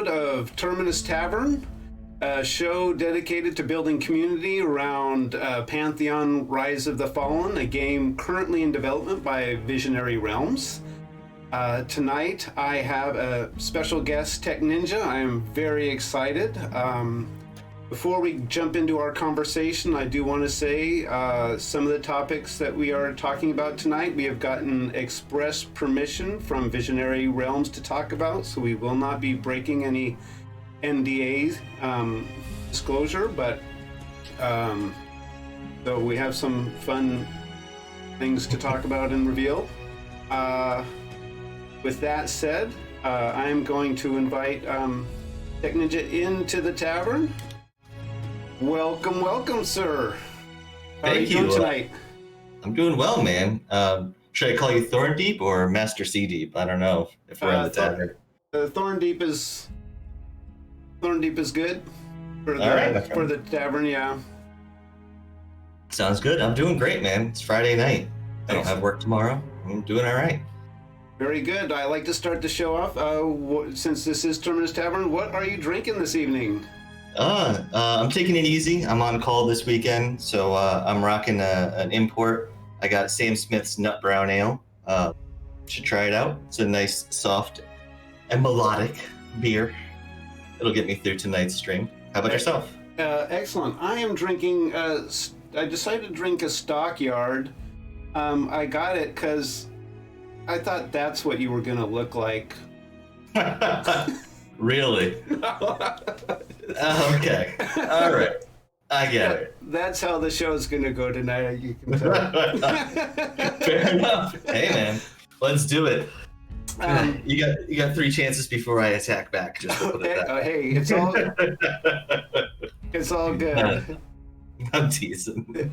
episode of Terminus Tavern, a show dedicated to building community around Pantheon Rise of the Fallen, a game currently in development by Visionary Realms. Tonight I have a special guest, Techninja. I am very excited. Before we jump into our conversation, I do want to say some of the topics that we are talking about tonight, we have gotten express permission from Visionary Realms to talk about, so we will not be breaking any NDA disclosure, but so we have some fun things to talk about and reveal. With that said, I am going to invite Techninja into the tavern. Welcome, welcome, sir. How are you doing tonight? I'm doing well, man. Should I call you Thorn Deep or Master Sea Deep? I don't know if we're in the tavern. Thorn Deep is good for the tavern, yeah. Sounds good. I'm doing great, man. It's Friday night. I don't have work tomorrow. I'm doing all right. Very good. I like to start the show off. Since this is Terminus Tavern, what are you drinking this evening? I'm taking it easy. I'm on call this weekend, so I'm rocking an import. I got Sam Smith's Nut Brown Ale. Should try it out. It's a nice, soft, and melodic beer. It'll get me through tonight's stream. How about yourself? Excellent. I am drinking. I decided to drink a Stockyard. I got it because I thought that's what you were gonna look like. Really? Okay. All right. I get it. That's how the show's gonna go tonight. You can tell. Fair enough. Hey, man, let's do it. You got 3 chances before I attack back. Just to put it that hey, it's all good. I'm teasing.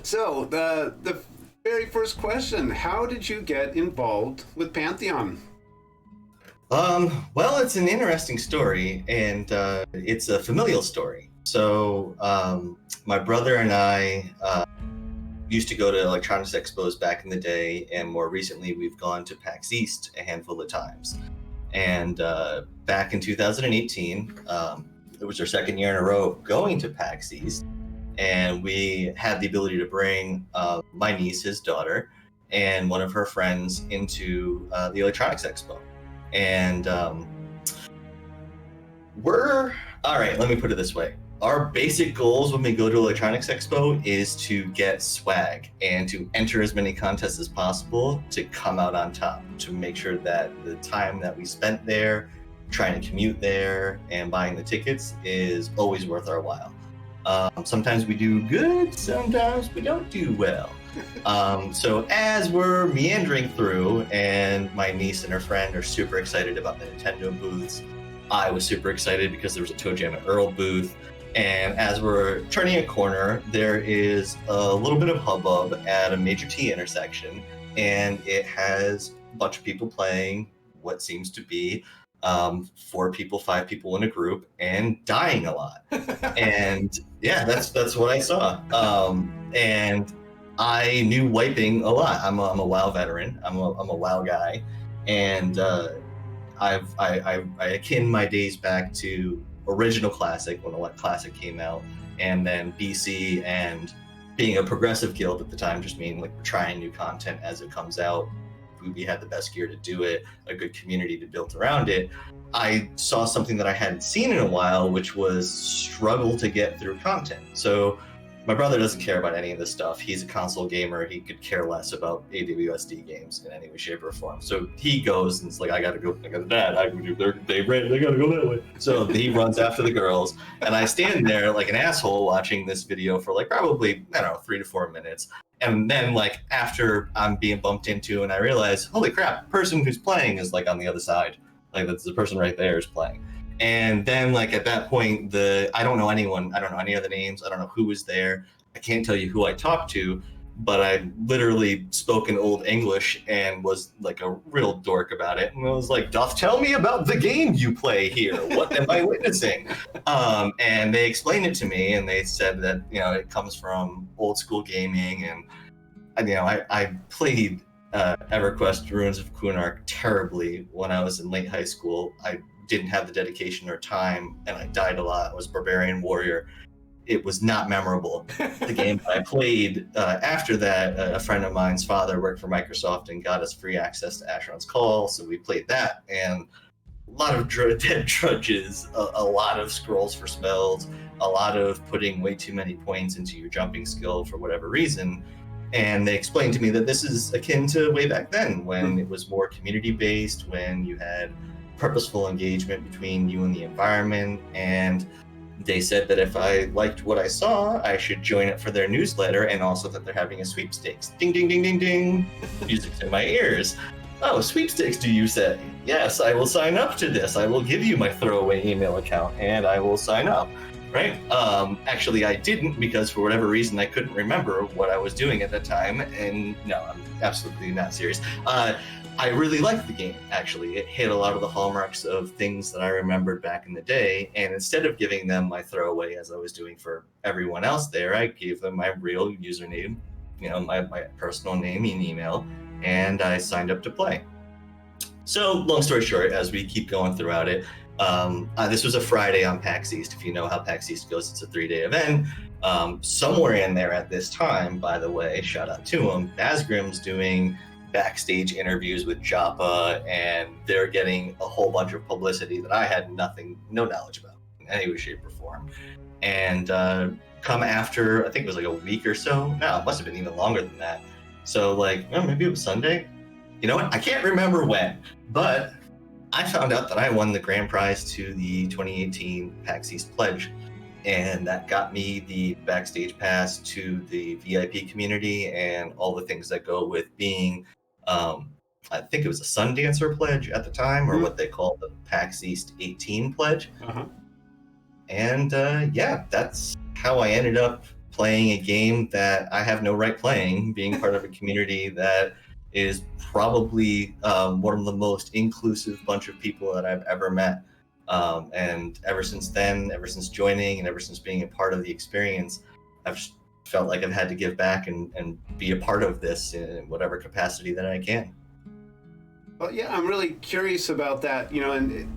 So the very first question: how did you get involved with Pantheon? Well, it's an interesting story, and it's a familial story. So, my brother and I used to go to electronics expos back in the day, and more recently we've gone to PAX East a handful of times. And back in 2018, it was our second year in a row going to PAX East, and we had the ability to bring my niece, his daughter, and one of her friends into the electronics expo. And we're all right. Let me put it this way: our basic goals when we go to Electronics Expo is to get swag and to enter as many contests as possible to come out on top, to make sure that the time that we spent there, trying to commute there and buying the tickets is always worth our while. Sometimes we do good, sometimes we don't do well. So as we're meandering through, and my niece and her friend are super excited about the Nintendo booths, I was super excited because there was a Toe Jam and Earl booth. And as we're turning a corner, there is a little bit of hubbub at a major T intersection, and it has a bunch of people playing what seems to be 4 people, 5 people in a group, and dying a lot. And yeah, that's what I saw. And I knew wiping a lot. I'm a WoW veteran. I'm a WoW guy, and I akin my days back to original Classic when Classic came out, and then BC, and being a progressive guild at the time just meaning we're trying new content as it comes out. We had the best gear to do it, a good community to build around it. I saw something that I hadn't seen in a while, which was struggle to get through content. So my brother doesn't care about any of this stuff. He's a console gamer. He could care less about AWSD games in any way, shape, or form. So he goes and it's like, I gotta go. I got dad. I can do they gotta go that way. So he runs after the girls, and I stand there like an asshole watching this video for probably 3 to 4 minutes. And then after I'm being bumped into, and I realize, holy crap, the person who's playing is on the other side. That's the person right there is playing. And then at that point, I don't know anyone. I don't know any of the names. I don't know who was there. I can't tell you who I talked to, but I literally spoke in Old English and was a real dork about it. And I was like, doth tell me about the game you play here. What am I witnessing? And they explained it to me, and they said that, it comes from old school gaming. And, I played EverQuest Ruins of Kunark terribly when I was in late high school. I didn't have the dedication or time, and I died a lot. I was Barbarian Warrior. It was not memorable. The game that I played after that, a friend of mine's father worked for Microsoft and got us free access to Asheron's Call, so we played that, and a lot of dead trudges, a lot of scrolls for spells, a lot of putting way too many points into your jumping skill for whatever reason. And they explained to me that this is akin to way back then, when it was more community-based, when you had purposeful engagement between you and the environment, and they said that if I liked what I saw, I should join it for their newsletter, and also that they're having a sweepstakes. Ding, ding, ding, ding, ding. Music's in my ears. Oh, sweepstakes, do you say? Yes, I will sign up to this. I will give you my throwaway email account, and I will sign up. Right? Actually, I didn't, because for whatever reason, I couldn't remember what I was doing at the time. And no, I'm absolutely not serious. I really liked the game, actually. It hit a lot of the hallmarks of things that I remembered back in the day. And instead of giving them my throwaway, as I was doing for everyone else there, I gave them my real username, my personal name and email, and I signed up to play. So, long story short, as we keep going throughout it, this was a Friday on PAX East. If you know how PAX East goes, it's a 3-day event. Somewhere in there at this time, by the way, shout out to him, Basgrim's doing backstage interviews with Joppa, and they're getting a whole bunch of publicity that I had no knowledge about in any way, shape, or form. And come after, I think it was like a week or so. No, it must have been even longer than that. So maybe it was Sunday. You know what? I can't remember when, but I found out that I won the grand prize to the 2018 PAX East Pledge, and that got me the backstage pass to the VIP community and all the things that go with being, I think it was a Sundancer pledge at the time, or what they call the PAX East 18 pledge. And that's how I ended up playing a game that I have no right playing, being part of a community that is probably one of the most inclusive bunch of people that I've ever met. And ever since then, ever since joining and ever since being a part of the experience, I've felt like I've had to give back and be a part of this in whatever capacity that I can. Well, yeah, I'm really curious about that, and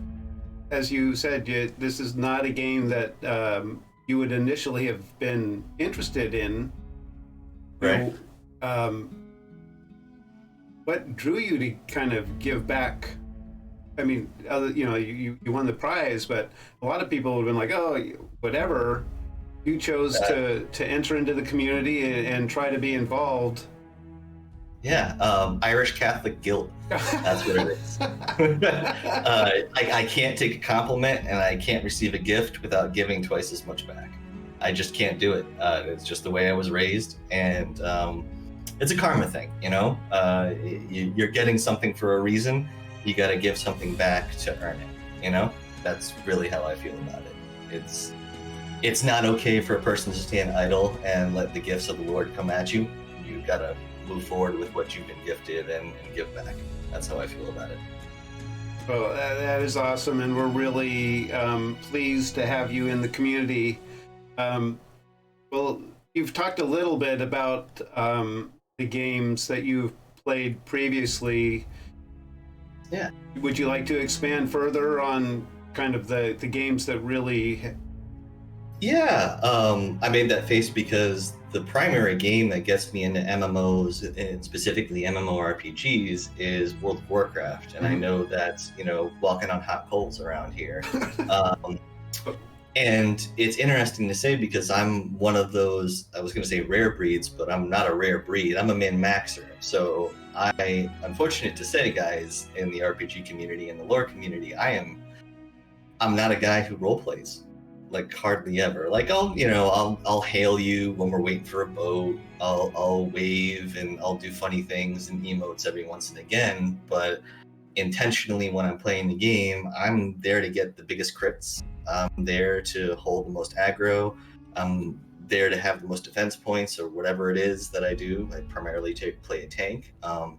as you said, this is not a game that you would initially have been interested in. Right. What drew you to kind of give back? I mean, you won the prize, but a lot of people would have been like, oh, whatever. You chose to enter into the community and try to be involved. Yeah, Irish Catholic guilt. That's what it is. I can't take a compliment and I can't receive a gift without giving twice as much back. I just can't do it. It's just the way I was raised, and it's a karma thing, you're getting something for a reason. You got to give something back to earn it. That's really how I feel about it. It's not okay for a person to stand idle and let the gifts of the Lord come at you. You got to move forward with what you've been gifted and give back. That's how I feel about it. Well, that is awesome, and we're really pleased to have you in the community. Well, you've talked a little bit about the games that you've played previously. Yeah. Would you like to expand further on kind of the games that really... Yeah, I made that face because the primary game that gets me into MMOs, and specifically MMORPGs, is World of Warcraft. And I know that's, walking on hot coals around here. And it's interesting to say because I'm one of those, I was going to say rare breeds, but I'm not a rare breed. I'm a min-maxer. So I'm fortunate to say, guys, in the RPG community and the lore community, I'm not a guy who role plays. Like hardly ever. Like I'll hail you when we're waiting for a boat. I'll wave and I'll do funny things and emotes every once and again. But intentionally, when I'm playing the game, I'm there to get the biggest crits. I'm there to hold the most aggro. I'm there to have the most defense points or whatever it is that I do. I primarily play a tank. I'm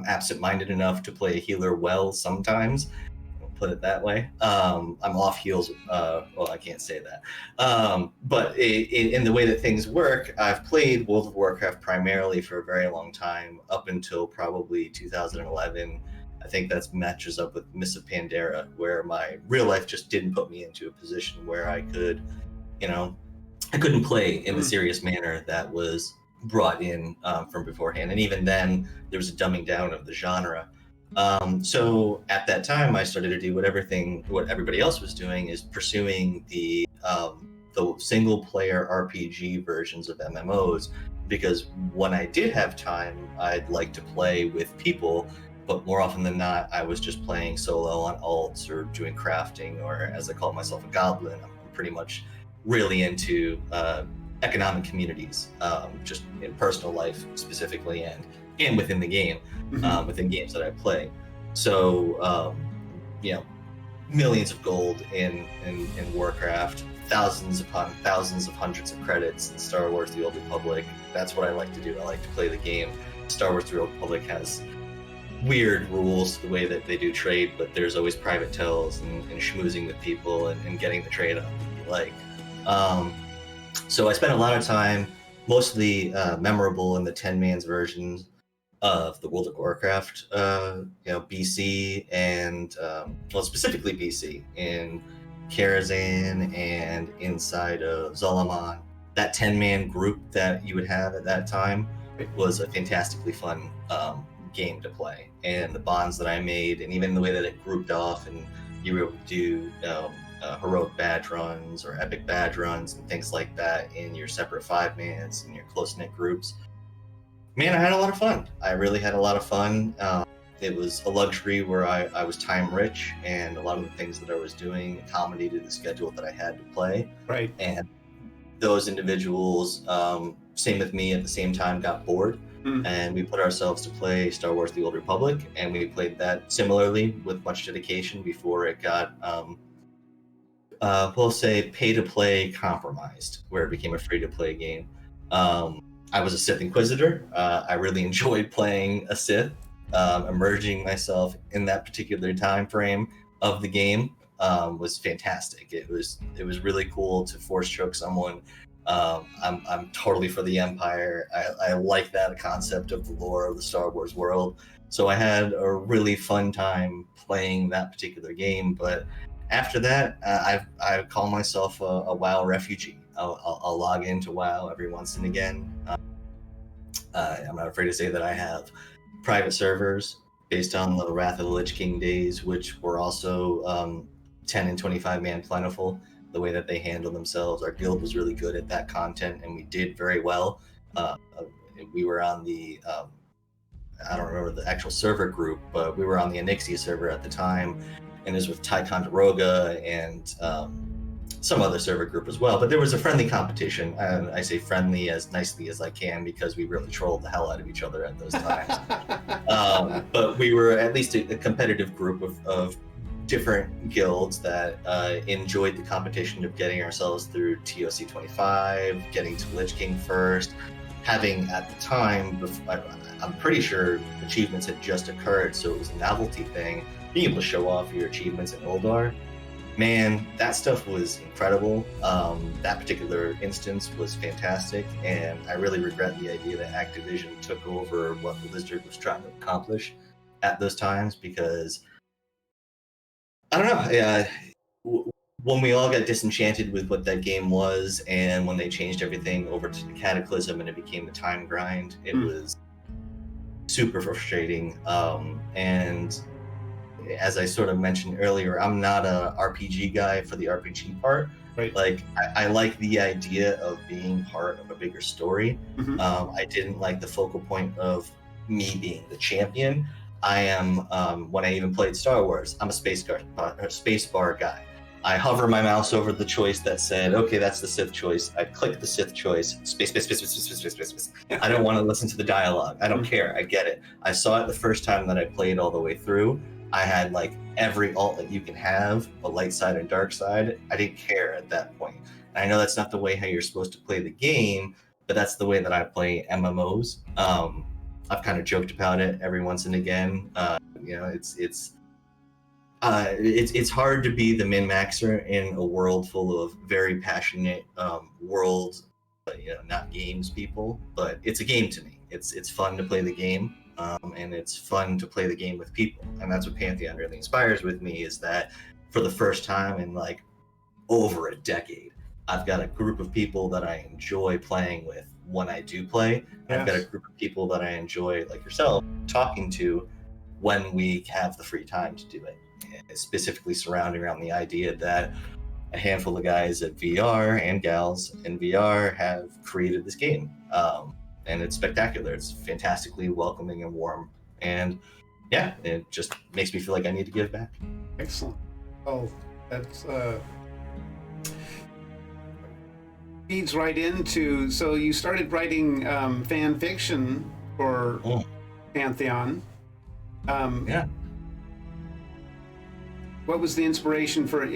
absent-minded enough to play a healer well sometimes. Put it that way. I'm off heals. Well, I can't say that. But in the way that things work, I've played World of Warcraft primarily for a very long time, up until probably 2011. I think that matches up with Miss of Pandora, where my real life just didn't put me into a position where I could, I couldn't play in the serious manner that was brought in from beforehand. And even then, there was a dumbing down of the genre. So at that time, I started to do what everybody else was doing, is pursuing the single player RPG versions of MMOs, because when I did have time, I'd like to play with people, but more often than not, I was just playing solo on alts or doing crafting, or as I call myself, a goblin. I'm pretty much really into economic communities, just in personal life specifically, and within the game, within games that I play. So, millions of gold in Warcraft, thousands upon thousands of hundreds of credits in Star Wars: The Old Republic. That's what I like to do. I like to play the game. Star Wars: The Old Republic has weird rules the way that they do trade, but there's always private tells and schmoozing with people and getting the trade up that you like. So I spent a lot of time, mostly memorable in the 10-man's versions of the World of Warcraft, BC and specifically BC in Karazhan and inside of Zalaman. That 10-man group that you would have at that time was a fantastically fun game to play, and the bonds that I made, and even the way that it grouped off, and you were able to do heroic badge runs or epic badge runs and things like that in your separate 5-mans and your close-knit groups. Man, I had a lot of fun. I really had a lot of fun. It was a luxury where I was time rich, and a lot of the things that I was doing accommodated the schedule that I had to play. Right. And those individuals, same with me at the same time, got bored. And we put ourselves to play Star Wars: The Old Republic, and we played that similarly with much dedication before it got, we'll say, pay-to-play compromised, where it became a free-to-play game. I was a Sith Inquisitor. I really enjoyed playing a Sith. Emerging myself in that particular time frame of the game was fantastic. It was really cool to force choke someone. I'm totally for the Empire. I like that concept of the lore of the Star Wars world. So I had a really fun time playing that particular game. But after that, I call myself a WoW refugee. I'll log into WoW every once and again. I'm not afraid to say that I have private servers based on the Wrath of the Lich King days, which were also 10 and 25 man plentiful. The way that they handle themselves, our guild was really good at that content, and we did very well. We were on the I don't remember the actual server group, but we were on the Anixia server at the time, and it was with Ticonderoga and some other server group as well. But there was a friendly competition, and I say friendly as nicely as I can because we really trolled the hell out of each other at those times. But we were at least a competitive group of different guilds that enjoyed the competition of getting ourselves through TOC 25, getting to Lich King first, having at the time, I'm pretty sure achievements had just occurred, so it was a novelty thing, being able to show off your achievements in Eldar. Man, that stuff was incredible. That particular instance was fantastic, and I really regret the idea that Activision took over what Blizzard was trying to accomplish at those times, because I don't know. When we all got disenchanted with what that game was, and when they changed everything over to the Cataclysm and it became the time grind, it was super frustrating. And as I sort of mentioned earlier, I'm not a RPG guy for the RPG part. Right. Like, I like the idea of being part of a bigger story. I didn't like the focal point of me being the champion. I am, when I even played Star Wars, I'm a space bar guy. I hover my mouse over the choice that said, okay, that's the Sith choice. I click the Sith choice, space. I don't want to listen to the dialogue. I don't care. I get it. I saw it the first time that I played all the way through. I had like every alt that you can have, a light side and dark side. I didn't care at that point. And I know that's not the way how you're supposed to play the game, but that's the way that I play MMOs. I've kind of joked about it every once and again. It's hard to be the min-maxer in a world full of very passionate not games people, but it's a game to me. It's fun to play the game. and it's fun to play the game with people. And that's what Pantheon really inspires with me, is that for the first time in like over a decade, I've got a group of people that I enjoy playing with when I do play. And I've got a group of people that I enjoy, like yourself, talking to when we have the free time to do it. And specifically surrounding around the idea that a handful of guys at VR and gals in VR have created this game. And it's spectacular. It's fantastically welcoming and warm. And yeah, it just makes me feel like I need to give back. Excellent. Oh, that's feeds right into, so you started writing fan fiction for Pantheon. Yeah. What was the inspiration for,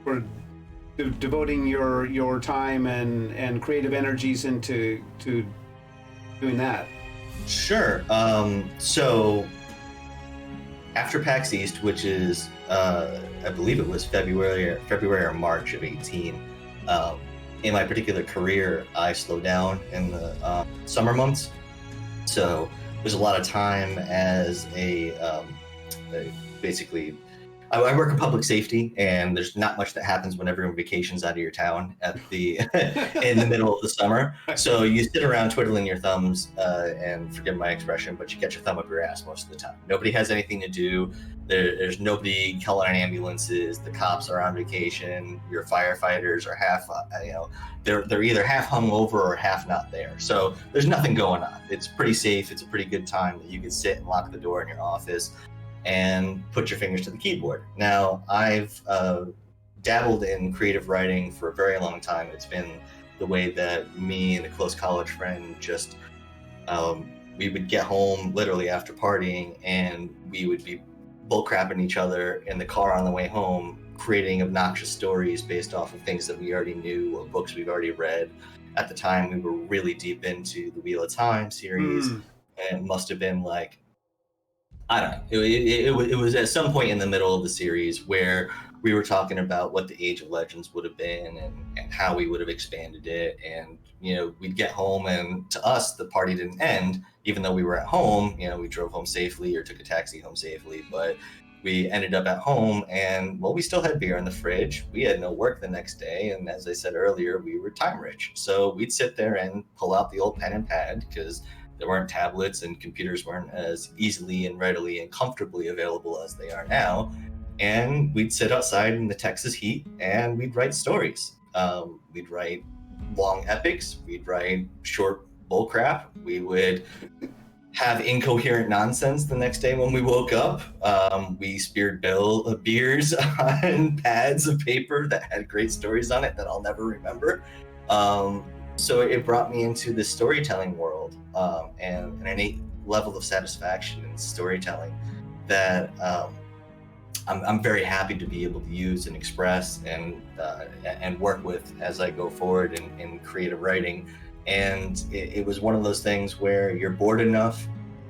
for devoting your time and creative energies into doing that? Sure. So after PAX East, which is I believe it was February or March of 18, in my particular career, I slowed down in the summer months. So there's a lot of time as basically, I work in public safety, and there's not much that happens when everyone vacations out of your town at the in the middle of the summer. So you sit around twiddling your thumbs, and forgive my expression, but you get your thumb up your ass most of the time. Nobody has anything to do. There's nobody calling ambulances. The cops are on vacation. Your firefighters are half, they're either half hungover or half not there. So there's nothing going on. It's pretty safe. It's a pretty good time that you can sit and lock the door in your office and put your fingers to the keyboard. Now, I've dabbled in creative writing for a very long time. It's been the way that me and a close college friend just, we would get home literally after partying, and we would be bullcrapping each other in the car on the way home, creating obnoxious stories based off of things that we already knew or books we've already read. At the time, we were really deep into the Wheel of Time series, and it must have been like, I don't know. It was at some point in the middle of the series where we were talking about what the Age of Legends would have been and how we would have expanded it. And, we'd get home, and to us, the party didn't end, even though we were at home. We drove home safely or took a taxi home safely, but we ended up at home, and, well, we still had beer in the fridge. We had no work the next day. And as I said earlier, we were time rich. So we'd sit there and pull out the old pen and pad, because there weren't tablets and computers weren't as easily and readily and comfortably available as they are now. And we'd sit outside in the Texas heat and we'd write stories. We'd write long epics. We'd write short bullcrap. We would have incoherent nonsense the next day when we woke up. We speared beers on pads of paper that had great stories on it that I'll never remember. So it brought me into the storytelling world, and an innate level of satisfaction in storytelling that I'm very happy to be able to use and express and work with as I go forward in creative writing. And it was one of those things where you're bored enough,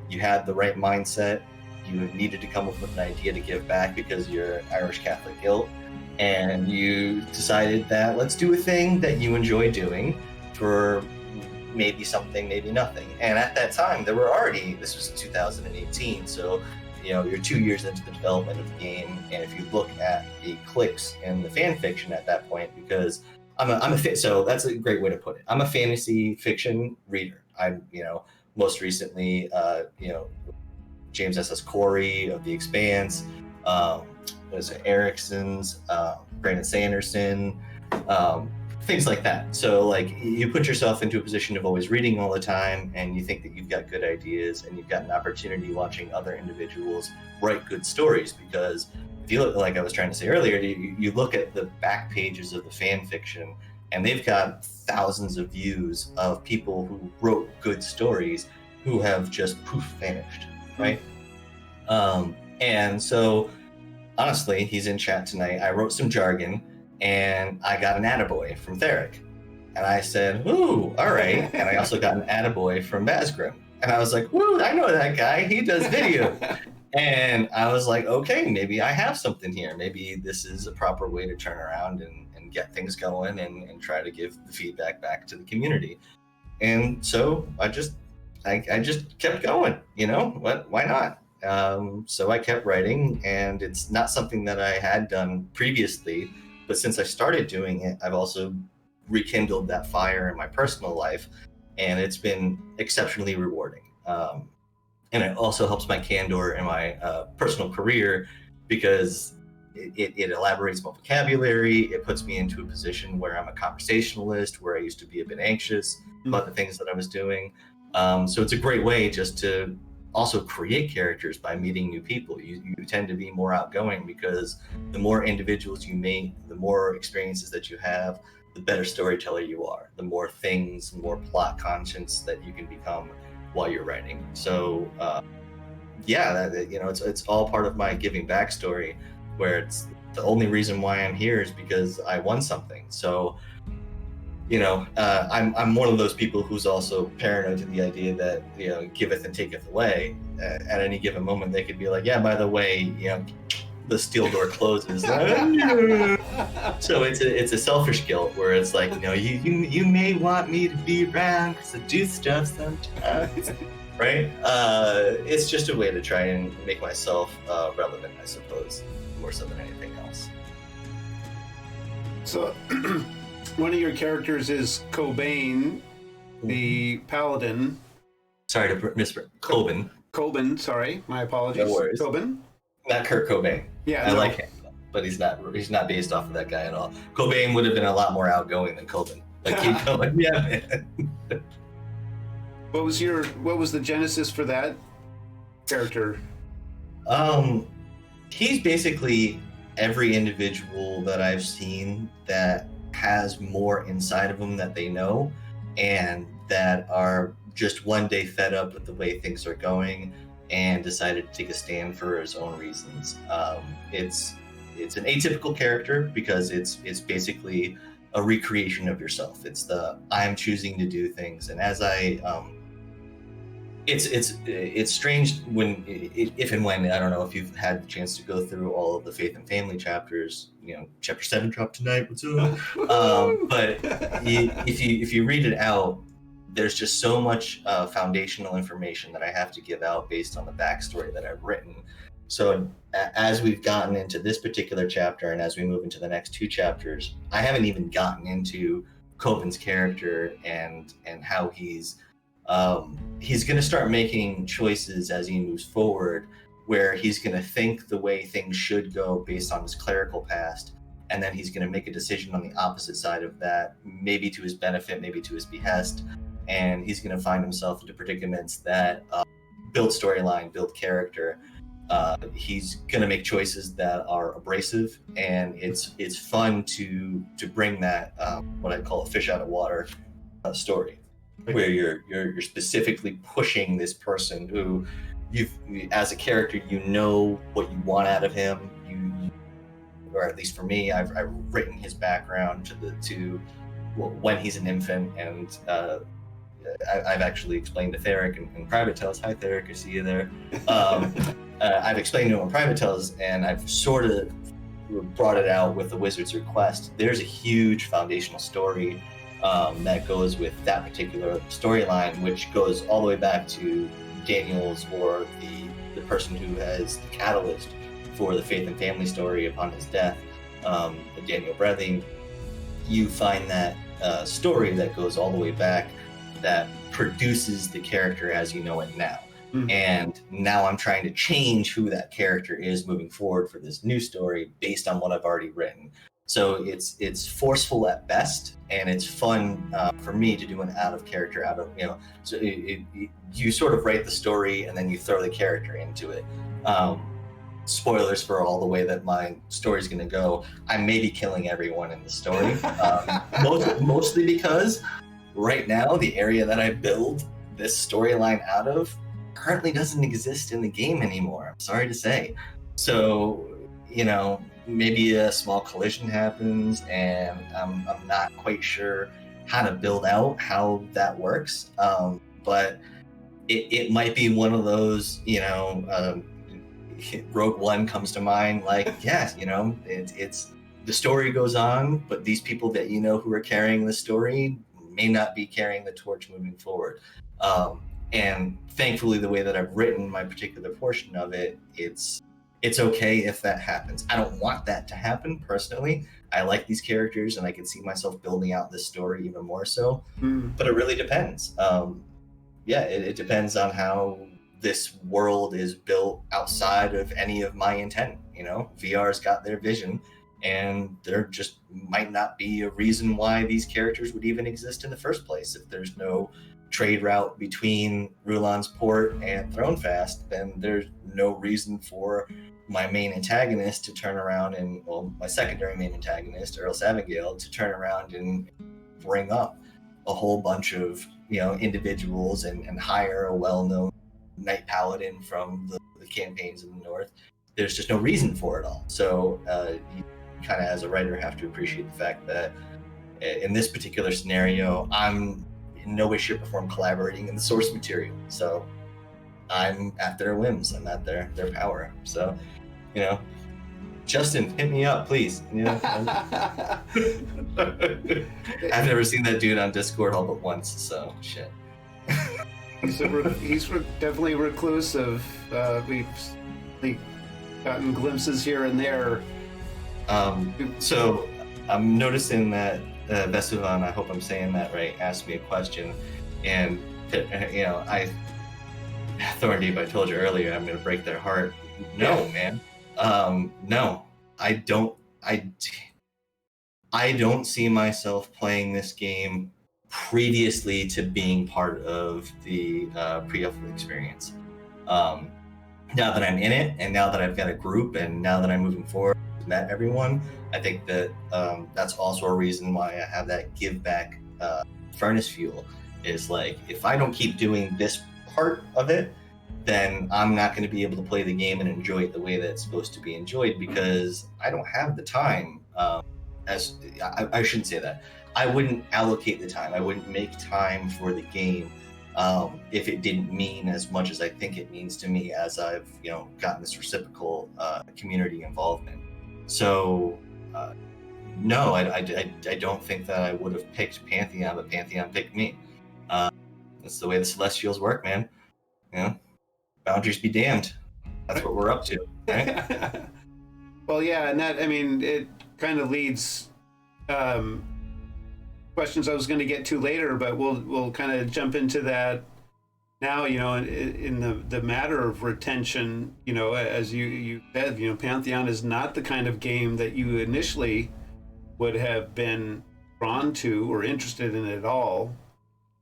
you had the right mindset, you needed to come up with an idea to give back because you're Irish Catholic guilt, and you decided that let's do a thing that you enjoy doing for maybe something, maybe nothing. And at that time, there were already, this was 2018, so you're 2 years into the development of the game. And if you look at the clicks in the fan fiction at that point, because so that's a great way to put it. I'm a fantasy fiction reader. I'm, most recently, James S.S. Corey of The Expanse, Erickson's, Brandon Sanderson, things like that. So like you put yourself into a position of always reading all the time, and you think that you've got good ideas and you've got an opportunity watching other individuals write good stories. Because if you look, like I was trying to say earlier, you look at the back pages of the fan fiction, and they've got thousands of views of people who wrote good stories who have just poof vanished, right? And so honestly, he's in chat tonight. I wrote some jargon and I got an attaboy from Theric. And I said, ooh, all right. And I also got an attaboy from Basgrim. And I was like, woo, I know that guy. He does video. And I was like, okay, maybe I have something here. Maybe this is a proper way to turn around and get things going and try to give the feedback back to the community. And so I I just kept going, why not? So I kept writing, and it's not something that I had done previously, but since I started doing it, I've also rekindled that fire in my personal life, and it's been exceptionally rewarding. And it also helps my candor in my personal career, because it elaborates my vocabulary. It puts me into a position where I'm a conversationalist, where I used to be a bit anxious about the things that I was doing. So it's a great way just to also create characters by meeting new people. You tend to be more outgoing, because the more individuals you meet, the more experiences that you have, the better storyteller you are, the more things, more plot conscience that you can become while you're writing. So it's all part of my giving backstory, where it's the only reason why I'm here is because I won something. So I'm one of those people who's also paranoid to the idea that giveth and taketh away. At any given moment, they could be like, yeah, by the way, the steel door closes. So it's a selfish guilt, where it's like, you may want me to be around because I do stuff sometimes. Right? It's just a way to try and make myself relevant, I suppose, more so than anything else. So, one of your characters is Cobain, the paladin. Sorry to mispronounce. Cobain, sorry, my apologies. No worries. Cobain? Not Kurt Cobain. Yeah, I like him, but he's not based off of that guy at all. Cobain would have been a lot more outgoing than Cobain. Like, keep going. Yeah, man. What was the genesis for that character? He's basically every individual that I've seen that has more inside of them that they know, and that are just one day fed up with the way things are going and decided to take a stand for his own reasons. It's an atypical character, because it's basically a recreation of yourself. It's the I'm choosing to do things, and as I it's strange when if and when, I don't know if you've had the chance to go through all of the Faith and Family chapters. Chapter 7 dropped tonight. What's up? But if you read it out, there's just so much foundational information that I have to give out based on the backstory that I've written. So as we've gotten into this particular chapter, and as we move into the next 2 chapters, I haven't even gotten into Cobain's character and how he's going to start making choices as he moves forward, where he's going to think the way things should go based on his clerical past, and then he's going to make a decision on the opposite side of that, maybe to his benefit, maybe to his behest, and he's going to find himself into predicaments that build storyline, build character. He's going to make choices that are abrasive, and it's fun to bring that what I call a fish out of water story, where you're specifically pushing this person who as a character, what you want out of him. Or at least for me, I've written his background to when he's an infant, and I've actually explained to Theric in Private Tales. Hi Theric, I see you there. I've explained to him in Private Tales, and I've sort of brought it out with the Wizard's Request. There's a huge foundational story that goes with that particular storyline, which goes all the way back to Daniel's, or the person who has the catalyst for the Faith and Family story upon his death, Daniel Breathing. You find that story that goes all the way back, that produces the character as you know it now. Mm-hmm. And now I'm trying to change who that character is moving forward for this new story based on what I've already written. So it's forceful at best, and it's fun for me to do an so you sort of write the story and then you throw the character into it. Spoilers for all the way that my story is going to go. I may be killing everyone in the story, mostly because right now the area that I build this storyline out of currently doesn't exist in the game anymore. I'm sorry to say. So, maybe a small collision happens, and I'm not quite sure how to build out how that works. But it might be one of those, Rogue One comes to mind, like, yes, it's the story goes on, but these people that who are carrying the story may not be carrying the torch moving forward. And thankfully, the way that I've written my particular portion of it, it's okay if that happens. I don't want that to happen personally. I like these characters, and I can see myself building out this story even more so. But it really depends. It depends on how this world is built outside of any of my intent. VR's got their vision, and there just might not be a reason why these characters would even exist in the first place. If there's no trade route between Rulan's Port and Thronefast, then there's no reason for my main antagonist to turn around and, well, my secondary main antagonist, Earl Savengale, to turn around and bring up a whole bunch of individuals and hire a well-known knight paladin from the campaigns in the north. There's just no reason for it all. So you kind of, as a writer, have to appreciate the fact that in this particular scenario, I'm in no way, shape, or form collaborating in the source material. So I'm at their whims. I'm at their power. So, Justin, hit me up, please. I've never seen that dude on Discord all but once, so shit. He's definitely reclusive. We've gotten glimpses here and there. So I'm noticing that Vesivan, I hope I'm saying that right, asked me a question, and Thorndeep, I told you earlier, I'm going to break their heart. No, man. No, I don't see myself playing this game previously to being part of the pre-alpha experience. Now that I'm in it, and now that I've got a group, and now that I'm moving forward, met everyone, I think that that's also a reason why I have that give back furnace fuel. Is like, if I don't keep doing this part of it, then I'm not going to be able to play the game and enjoy it the way that it's supposed to be enjoyed, because I don't have the time. I shouldn't say that. I wouldn't allocate the time. I wouldn't make time for the game if it didn't mean as much as I think it means to me, as I've gotten this reciprocal community involvement. So no, I don't think that I would have picked Pantheon, but Pantheon picked me. That's the way the Celestials work, man. Boundaries be damned. That's what we're up to, right? Well, yeah, and that, it kind of leads questions I was going to get to later, but we'll kind of jump into that now. In the matter of retention, as you said, Pantheon is not the kind of game that you initially would have been drawn to or interested in at all.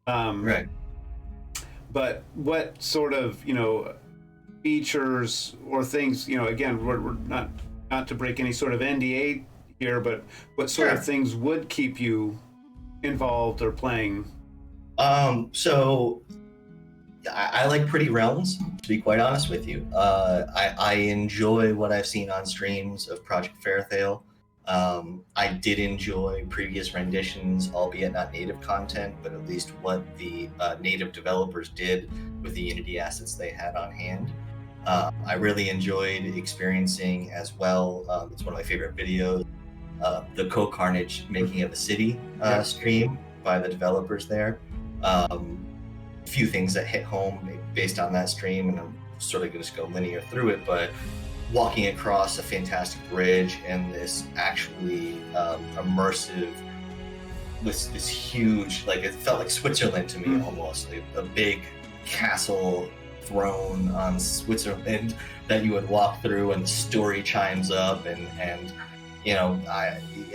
Right. But what sort of, features or things, again, we're not to break any sort of NDA here, but what sort of things would keep you involved or playing? So I like pretty realms, to be quite honest with you. I enjoy what I've seen on streams of Project Fairthale. I did enjoy previous renditions, albeit not native content, but at least what the native developers did with the Unity assets they had on hand. I really enjoyed experiencing as well, it's one of my favorite videos, the Co-Carnage Making of a City stream by the developers there. A few things that hit home based on that stream, and I'm sort of going to just go linear through it, but walking across a fantastic bridge and this actually immersive, this huge, like, it felt like Switzerland to me almost, like a big castle throne on Switzerland that you would walk through, and the story chimes up, and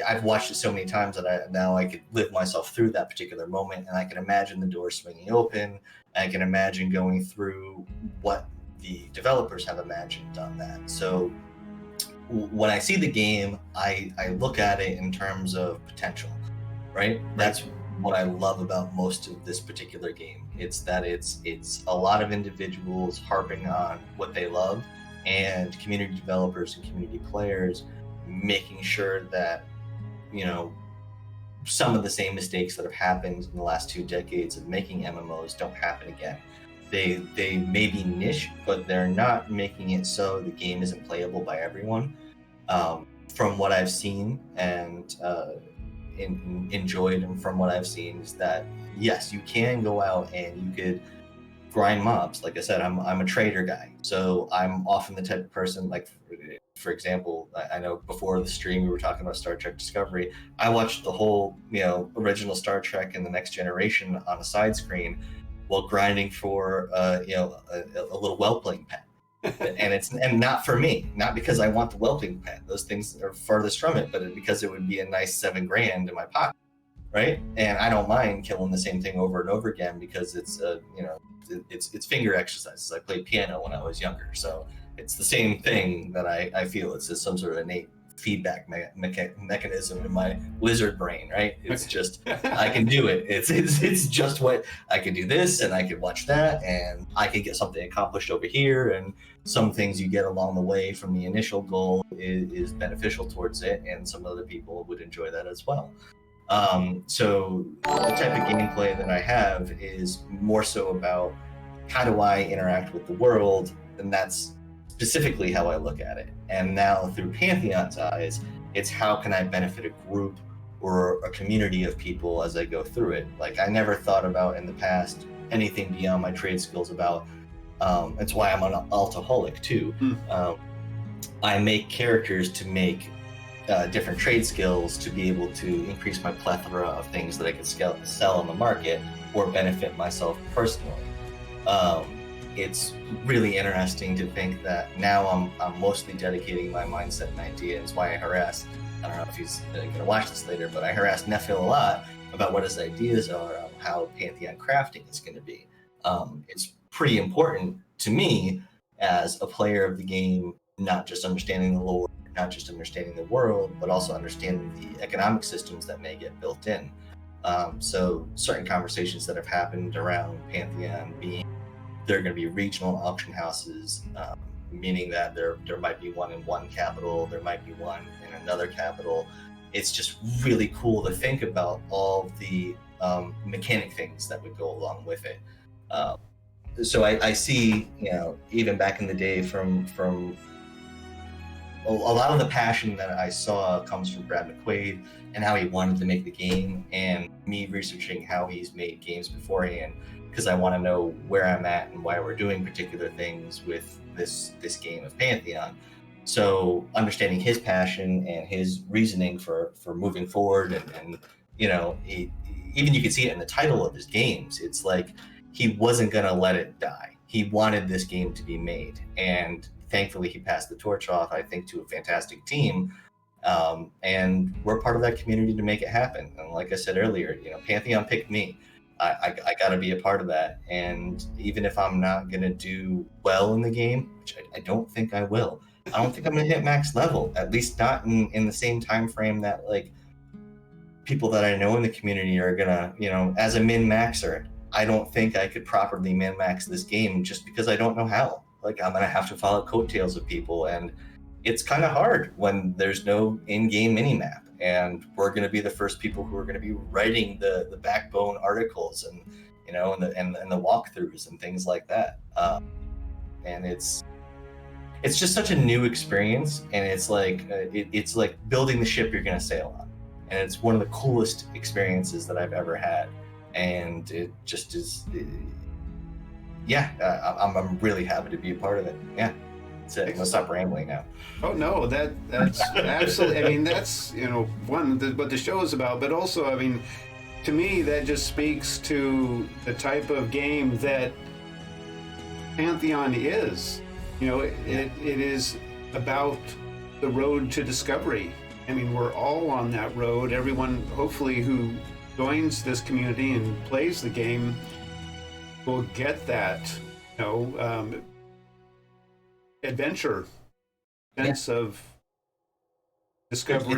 I've watched it so many times that now I could live myself through that particular moment, and I can imagine the door swinging open. I can imagine going through what the developers have imagined on that. So when I see the game, I look at it in terms of potential, right? That's what I love about most of this particular game. It's that it's a lot of individuals harping on what they love, and community developers and community players making sure that some of the same mistakes that have happened in the last 2 decades of making MMOs don't happen again. They may be niche, but they're not making it so the game isn't playable by everyone. From what I've seen and enjoyed, and from what I've seen, is that yes, you can go out and you could grind mobs. Like I said, I'm a trader guy, so I'm often the type of person, like for example, I know before the stream we were talking about Star Trek Discovery. I watched the whole original Star Trek and the Next Generation on a side screen while grinding for a little whelpling pet. And not for me, not because I want the whelping pet. Those things are farthest from it, but because it would be a nice $7,000 in my pocket, right? And I don't mind killing the same thing over and over again because it's it's finger exercises. I played piano when I was younger, so it's the same thing that I feel. It's just some sort of innate feedback mechanism in my lizard brain, right? It's just I can do it. It's just what I can do this, and I can watch that, and I can get something accomplished over here, and some things you get along the way from the initial goal is beneficial towards it, and some other people would enjoy that as well. So the type of gameplay that I have is more so about how do I interact with the world, and that's specifically how I look at it. And now through Pantheon's eyes, it's how can I benefit a group or a community of people as I go through it. Like I never thought about in the past anything beyond my trade skills about, it's why I'm an altaholic too. I make characters to make different trade skills to be able to increase my plethora of things that I could sell on the market or benefit myself personally. It's really interesting to think that now I'm mostly dedicating my mindset and ideas. Why I harassed, I don't know if he's going to watch this later, but I harassed Nefil a lot about what his ideas are on how Pantheon crafting is going to be. It's pretty important to me as a player of the game, not just understanding the lore, not just understanding the world, but also understanding the economic systems that may get built in. So certain conversations that have happened around Pantheon being there are going to be regional auction houses, meaning that there might be one in one capital, there might be one in another capital. It's just really cool to think about all the mechanic things that would go along with it. So I see, even back in the day from a lot of the passion that I saw comes from Brad McQuaid and how he wanted to make the game, and me researching how he's made games beforehand, because I want to know where I'm at and why we're doing particular things with this game of Pantheon. So understanding his passion and his reasoning for moving forward, and even you can see it in the title of his games. It's like he wasn't going to let it die. He wanted this game to be made, and thankfully he passed the torch off, I think, to a fantastic team. And we're part of that community to make it happen. And like I said earlier, Pantheon picked me. I got to be a part of that. And even if I'm not going to do well in the game, which I don't think I will, I don't think I'm going to hit max level, at least not in the same time frame that like people that I know in the community are going to, as a min-maxer, I don't think I could properly min-max this game just because I don't know how. Like I'm going to have to follow coattails of people, and it's kind of hard when there's no in-game mini-map. And we're going to be the first people who are going to be writing the backbone articles and and the walkthroughs and things like that. And it's just such a new experience, and it's like it's like building the ship you're going to sail on, and it's one of the coolest experiences that I've ever had. And it just is. I'm really happy to be a part of it. Yeah. I'm gonna stop rambling now. Oh no, that's absolutely. I mean, that's what the show is about, but also, I mean, to me, that just speaks to the type of game that Pantheon is. It is about the road to discovery. I mean, we're all on that road. Everyone, hopefully, who joins this community and plays the game will get that. Adventure sense of discovery.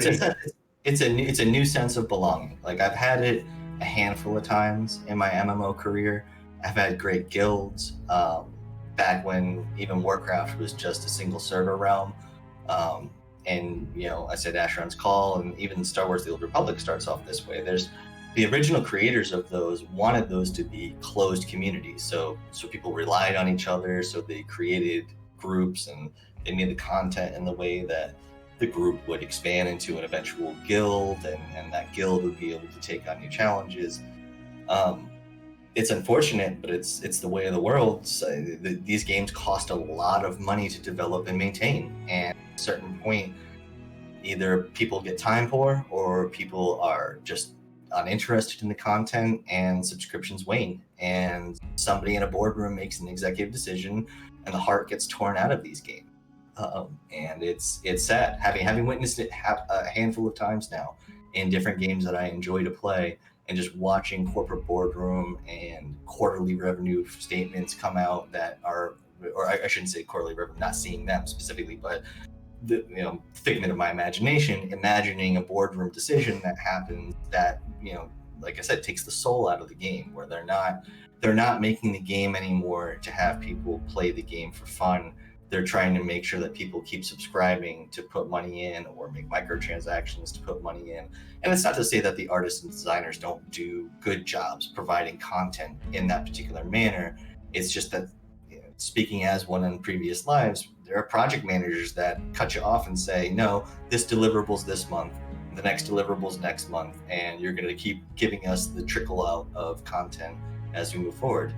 It's a new sense of belonging. Like I've had it a handful of times in my MMO career. I've had great guilds back when even Warcraft was just a single server realm. And I said Asheron's Call, and even Star Wars: The Old Republic starts off this way. There's the original creators of those wanted those to be closed communities, so people relied on each other, so they created groups, and they made the content in the way that the group would expand into an eventual guild, and that guild would be able to take on new challenges. it's unfortunate, but it's the way of the world. So these games cost a lot of money to develop and maintain, and at a certain point, either people get time poor or people are just uninterested in the content and subscriptions wane, and somebody in a boardroom makes an executive decision and the heart gets torn out of these games. And it's sad, having witnessed it a handful of times now in different games that I enjoy to play, and just watching corporate boardroom and quarterly revenue statements come out that are, or I shouldn't say quarterly revenue, not seeing them specifically, but the figment of my imagination, imagining a boardroom decision that happens that, like I said, takes the soul out of the game, where they're not making the game anymore to have people play the game for fun. They're trying to make sure that people keep subscribing to put money in, or make microtransactions to put money in. And it's not to say that the artists and designers don't do good jobs providing content in that particular manner. It's just that, speaking as one in previous lives, there are project managers that cut you off and say, no, this deliverables this month, the next deliverables next month, and you're going to keep giving us the trickle out of content as we move forward.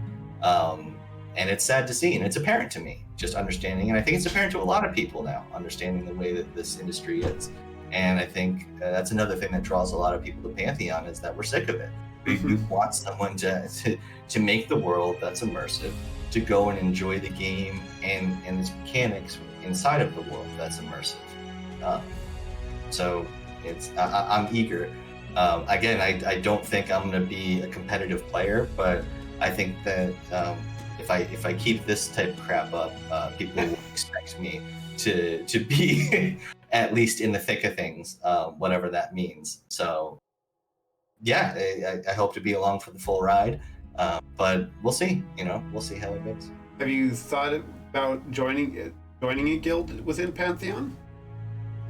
And it's sad to see, and it's apparent to me, just understanding, and I think it's apparent to a lot of people now, understanding the way that this industry is. And I think that's another thing that draws a lot of people to Pantheon, is that we're sick of it. We want someone to make the world that's immersive, to go and enjoy the game and its mechanics inside of the world that's immersive. So I'm eager. Again, I don't think I'm going to be a competitive player, but I think that if I keep this type of crap up, people will expect me to be at least in the thick of things, whatever that means. So yeah, I hope to be along for the full ride. But we'll see. We'll see how it goes. Have you thought about joining a guild within Pantheon?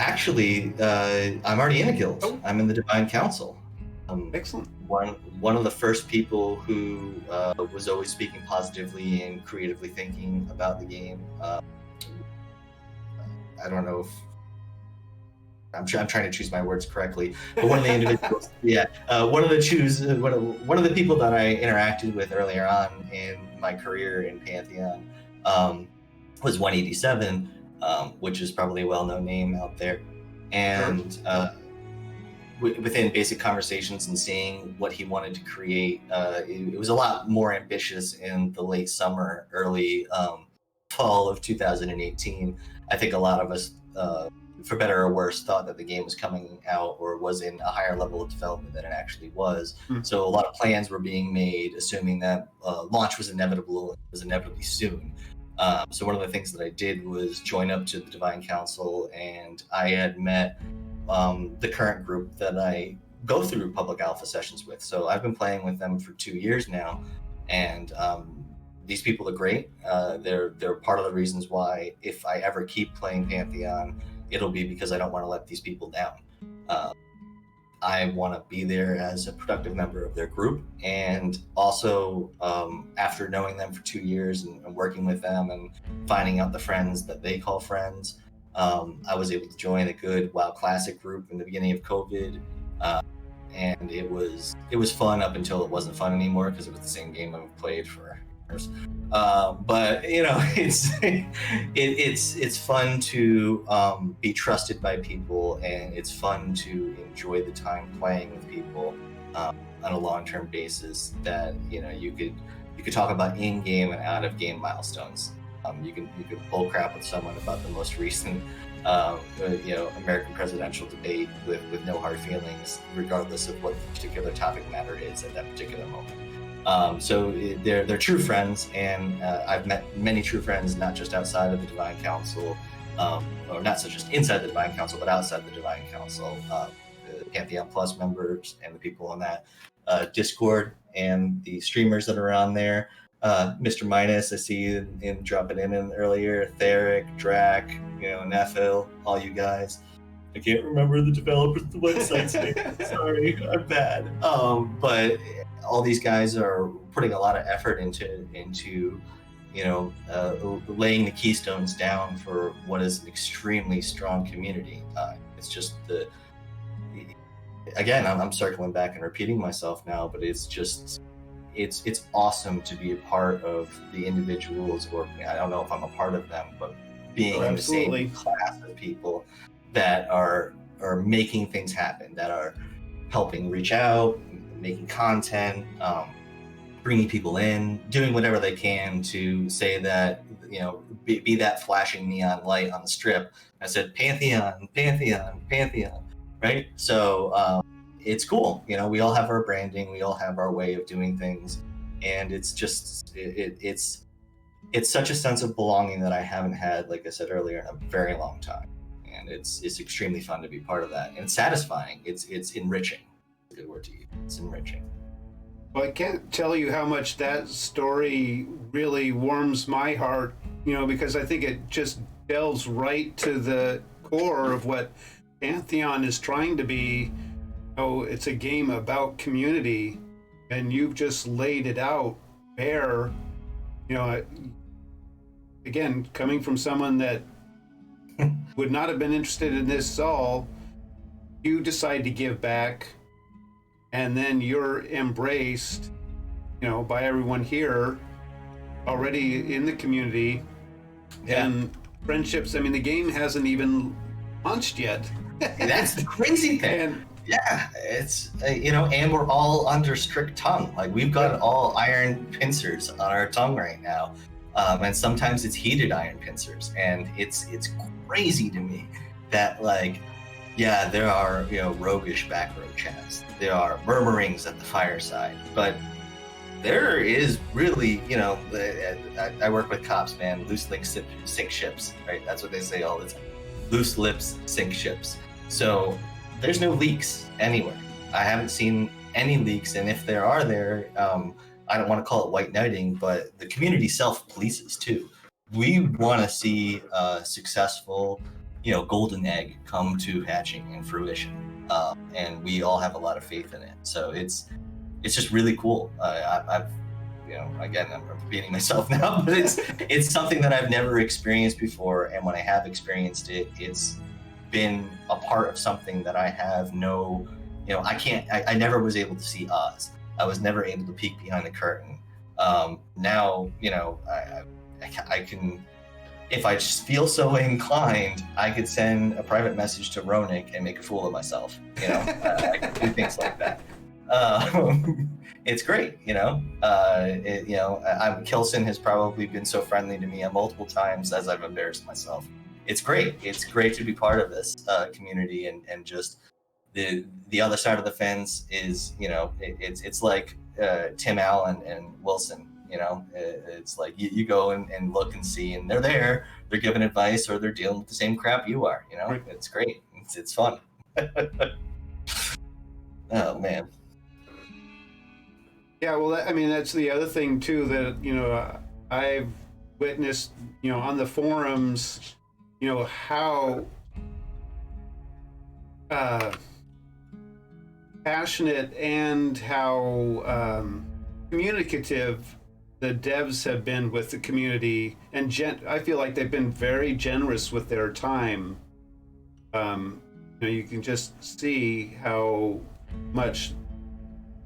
Actually, I'm already in a guild. Oh. I'm in the Divine Council. Excellent. One of the first people who was always speaking positively and creatively thinking about the game. I don't know if I'm trying to choose my words correctly, but one of the individuals, one of the people that I interacted with earlier on in my career in Pantheon was 187, which is probably a well-known name out there. And within basic conversations and seeing what he wanted to create, it was a lot more ambitious in the late summer, early fall of 2018. I think a lot of us, for better or worse, thought that the game was coming out or was in a higher level of development than it actually was. So a lot of plans were being made, assuming that launch was inevitable, and it was inevitably soon. So one of the things that I did was join up to the Divine Council, and I had met the current group that I go through public alpha sessions with. So I've been playing with them for 2 years now, and these people are great. They're part of the reasons why, if I ever keep playing Pantheon, it'll be because I don't want to let these people down. I want to be there as a productive member of their group, and also after knowing them for 2 years and working with them and finding out the friends that they call friends, I was able to join a good WoW Classic group in the beginning of COVID, and it was fun up until it wasn't fun anymore, because it was the same game I've played for years. But it's fun to be trusted by people, and it's fun to enjoy the time playing with people on a long-term basis. That you could talk about in-game and out-of-game milestones. You can bull crap with someone about the most recent American presidential debate with no hard feelings, regardless of what the particular topic matter is at that particular moment. So they're true friends, and I've met many true friends, not just outside of the Divine Council, or not so just inside the Divine Council, but outside the Divine Council. The Pantheon Plus members and the people on that Discord, and the streamers that are on there. Mr. Minus, I see you in dropping in earlier. Theric, Drac, Nephil, all you guys. I can't remember the developers of the website's name. Sorry, I'm bad. But all these guys are putting a lot of effort into laying the keystones down for what is an extremely strong community. It's just again, I'm circling back and repeating myself now, but it's just, it's awesome to be a part of the individuals, or I don't know if I'm a part of them, but being in the same class of people that are making things happen, that are helping reach out, making content, bringing people in, doing whatever they can to say that, be that flashing neon light on the strip. I said, Pantheon, Pantheon, Pantheon, right? So it's cool. We all have our branding, we all have our way of doing things, and it's just, it's such a sense of belonging that I haven't had, like I said earlier, in a very long time. And it's extremely fun to be part of that. And it's satisfying. It's enriching. It's a good word to use. It's enriching. Well, I can't tell you how much that story really warms my heart, because I think it just delves right to the core of what Pantheon is trying to be. It's a game about community, and you've just laid it out bare. Again, coming from someone that would not have been interested in this at all, you decide to give back, and then you're embraced, by everyone here already in the community. Yeah. And friendships, the game hasn't even launched yet. That's the crazy thing. And, yeah, it's, and we're all under strict tongue. Like, we've got all iron pincers on our tongue right now. And sometimes it's heated iron pincers, and it's crazy to me that, like, yeah, there are, roguish back row chats. There are murmurings at the fireside, but there is really, I work with cops, man. Loose lips sink ships, right? That's what they say all the time. Loose lips sink ships. So there's no leaks anywhere. I haven't seen any leaks, and if there are I don't want to call it white knighting, but the community self-polices too. We want to see a successful, golden egg come to hatching and fruition, and we all have a lot of faith in it. So it's just really cool. I've, again, I'm repeating myself now, but it's something that I've never experienced before, and when I have experienced it, it's been a part of something that I have no, I never was able to see Oz. I was never able to peek behind the curtain. Now, I can, if I just feel so inclined, I could send a private message to Ronik and make a fool of myself. I can do things like that. It's great, Kilson has probably been so friendly to me multiple times as I've embarrassed myself. It's great. It's great to be part of this community, and just the other side of the fence is, it's like Tim Allen and Wilson. It's like you go and look and see, and they're there. They're giving advice, or they're dealing with the same crap you are. It's great. It's fun. Oh man. Yeah, well, that's the other thing too that I've witnessed on the forums, how passionate and how communicative the devs have been with the community, and I feel like they've been very generous with their time. You can just see how much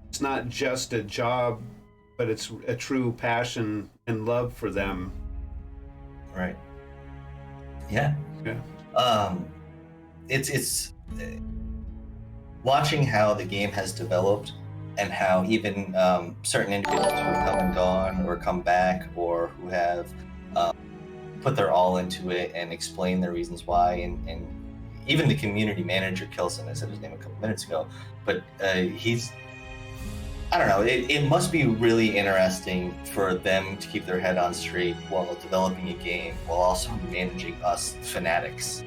it's not just a job, but it's a true passion and love for them. Right. Yeah. Yeah. It's watching how the game has developed, and how even certain individuals who have come and gone, or come back, or who have put their all into it and explain their reasons why, and even the community manager, Kilson, I said his name a couple minutes ago, but he's, I don't know, it must be really interesting for them to keep their head on straight while developing a game, while also managing us fanatics,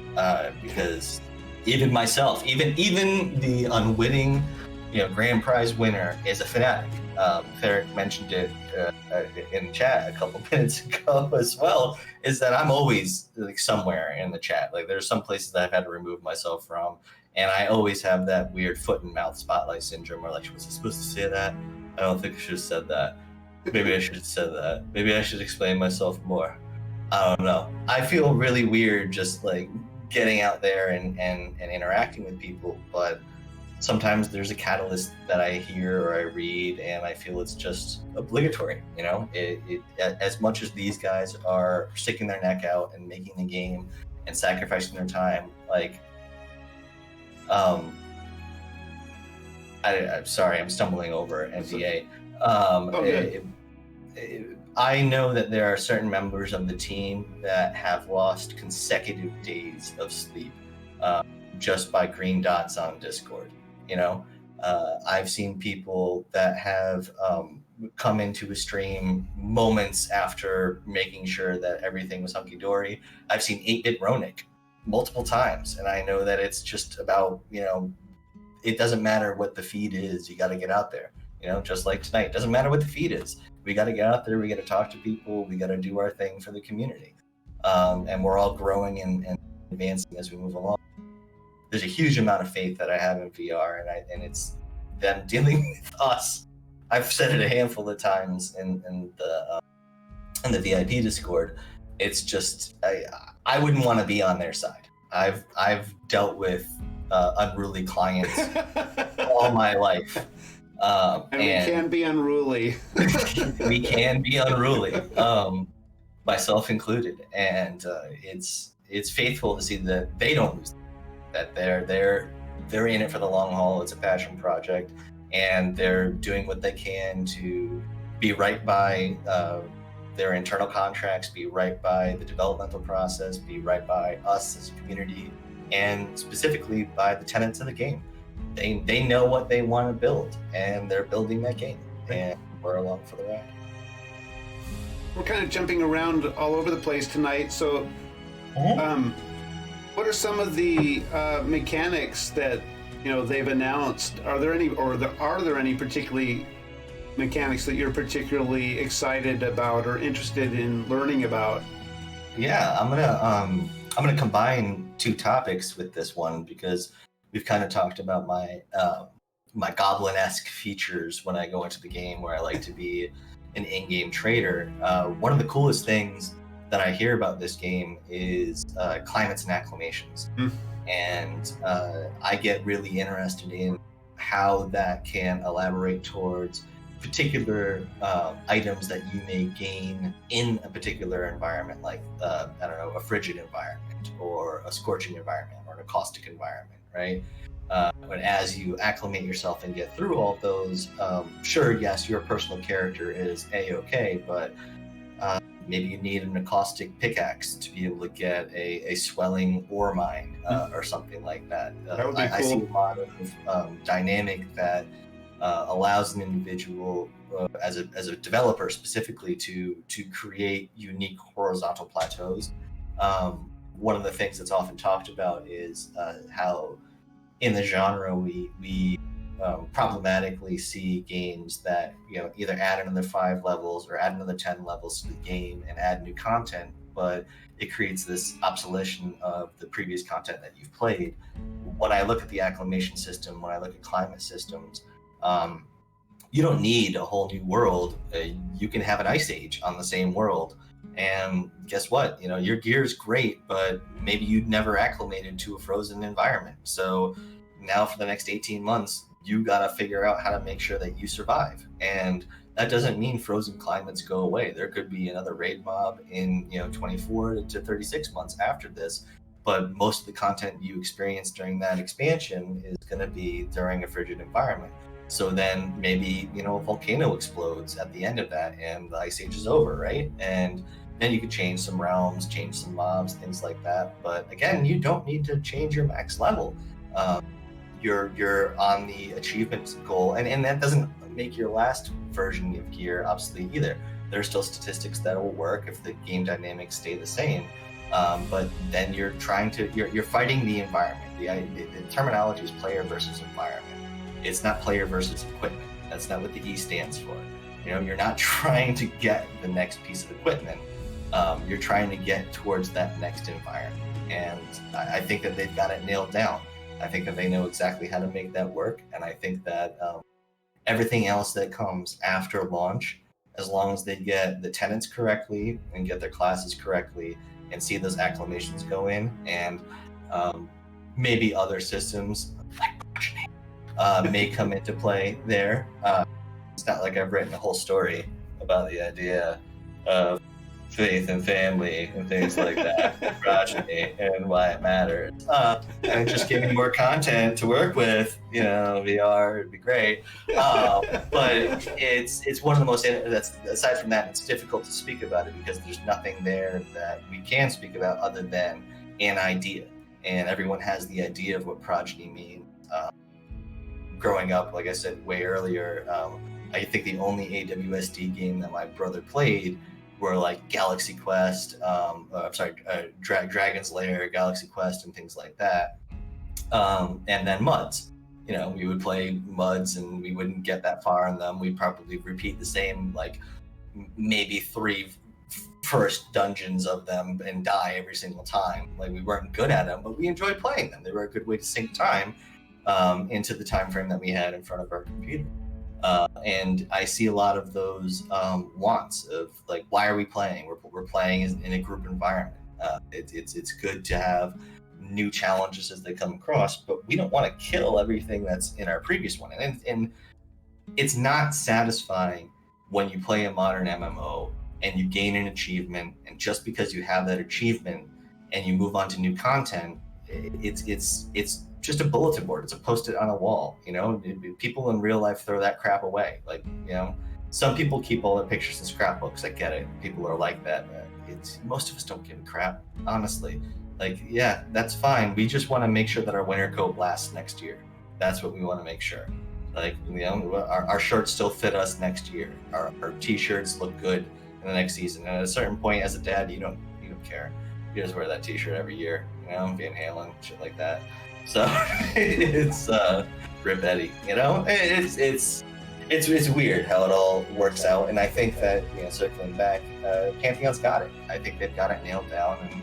because even myself, even the unwitting, grand prize winner is a fanatic. Ferric mentioned it in chat a couple minutes ago as well, is that I'm always like somewhere in the chat. Like, there's some places that I've had to remove myself from, and I always have that weird foot and mouth spotlight syndrome where, like, was I supposed to say that? I don't think I should have said that. Maybe I should have said that. Maybe I should explain myself more. I don't know. I feel really weird just like getting out there and interacting with people, but sometimes there's a catalyst that I hear or I read, and I feel it's just obligatory. You know, as much as these guys are sticking their neck out and making the game and sacrificing their time, like, I'm sorry, I'm stumbling over NDA. I know that there are certain members of the team that have lost consecutive days of sleep just by green dots on Discord. You know, I've seen people that have come into a stream moments after making sure that everything was hunky-dory. I've seen 8-Bit Ronick multiple times, and I know that it's just about, you know, it doesn't matter what the feed is, you got to get out there. You know, just like tonight, it doesn't matter what the feed is. We got to get out there, we got to talk to people, we got to do our thing for the community. And we're all growing and advancing as we move along. There's a huge amount of faith that I have in VR, and it's them dealing with us. I've said it a handful of times in the VIP Discord. It's just I wouldn't want to be on their side. I've dealt with unruly clients all my life, and we can be unruly. We can be unruly, myself included, and it's faithful to see that they don't lose. That they're in it for the long haul. It's a passion project, and they're doing what they can to be right by their internal contracts, be right by the developmental process, be right by us as a community, and specifically by the tenants of the game. They know what they want to build, and they're building that game, and we're along for the ride. We're kind of jumping around all over the place tonight, so what are some of the mechanics that, you know, they've announced? Are there any, or are there any particularly mechanics that you're particularly excited about or interested in learning about? Yeah, I'm gonna combine two topics with this one, because we've kind of talked about my my goblin-esque features when I go into the game, where I like to be an in-game trader. One of the coolest things that I hear about this game is climates and acclamations. And I get really interested in how that can elaborate towards particular items that you may gain in a particular environment, like I don't know, a frigid environment or a scorching environment or a caustic environment, right? But as you acclimate yourself and get through all those, sure, yes, your personal character is A-okay, but maybe you need an acoustic pickaxe to be able to get a swelling ore mine or something like that. That would be cool. I see a lot of dynamic that allows an individual, as a developer specifically, to create unique horizontal plateaus. One of the things that's often talked about is how in the genre we problematically see games that, you know, either add another 5 levels or add another 10 levels to the game and add new content, but it creates this obsolescence of the previous content that you've played. When I look at the acclimation system, when I look at climate systems, you don't need a whole new world. You can have an ice age on the same world, and guess what? You know, your gear is great, but maybe you'd never acclimated to a frozen environment. So now for the next 18 months, you got to figure out how to make sure that you survive. And that doesn't mean frozen climates go away. There could be another raid mob in, you know, 24 to 36 months after this, but most of the content you experience during that expansion is going to be during a frigid environment. So then maybe, you know, a volcano explodes at the end of that and the ice age is over, right? And then you could change some realms, change some mobs, things like that. But again, you don't need to change your max level. You're on the achievements goal, and that doesn't make your last version of gear obsolete either. There are still statistics that will work if the game dynamics stay the same, but then you're fighting the environment. The terminology is player versus environment. It's not player versus equipment. That's not what the E stands for. You know, you're not trying to get the next piece of equipment. You're trying to get towards that next environment, and I think that they've got it nailed down. I think that they know exactly how to make that work, and I think that everything else that comes after launch, as long as they get the tenants correctly and get their classes correctly and see those acclamations go in, and maybe other systems like may come into play there. It's not like I've written a whole story about the idea of faith and family and things like that, progeny, and why it matters. And just giving more content to work with, VR would be great. But it's one of the most. That's aside from that, it's difficult to speak about it because there's nothing there that we can speak about other than an idea, and everyone has the idea of what progeny means. Growing up, like I said way earlier, I think the only AWSD game that my brother played were like Galaxy Quest, Dragon's Lair, Galaxy Quest, and things like that. And then MUDs. We would play MUDs and we wouldn't get that far in them. We'd probably repeat the same, like maybe 3 first dungeons of them and die every single time. Like we weren't good at them, but we enjoyed playing them. They were a good way to sink time into the time frame that we had in front of our computer. And I see a lot of those wants of like, why are we playing? We're playing in a group environment. It's good to have new challenges as they come across, but we don't want to kill everything that's in our previous one. And it's not satisfying when you play a modern MMO and you gain an achievement, and just because you have that achievement and you move on to new content, it's just a bulletin board. It's a post-it on a wall. People in real life throw that crap away. Like, some people keep all their pictures in scrapbooks. I get it. People are like that. Most of us don't give a crap, honestly. Like, yeah, that's fine. We just want to make sure that our winter coat lasts next year. That's what we want to make sure. Like, our shirts still fit us next year. Our t-shirts look good in the next season. And at a certain point, as a dad, you don't care. You just wear that t-shirt every year. Van Halen, shit like that. So it's Rip Eddie. It's weird how it all works out, and I think that circling back, Pantheon's got it. I think they've got it nailed down, and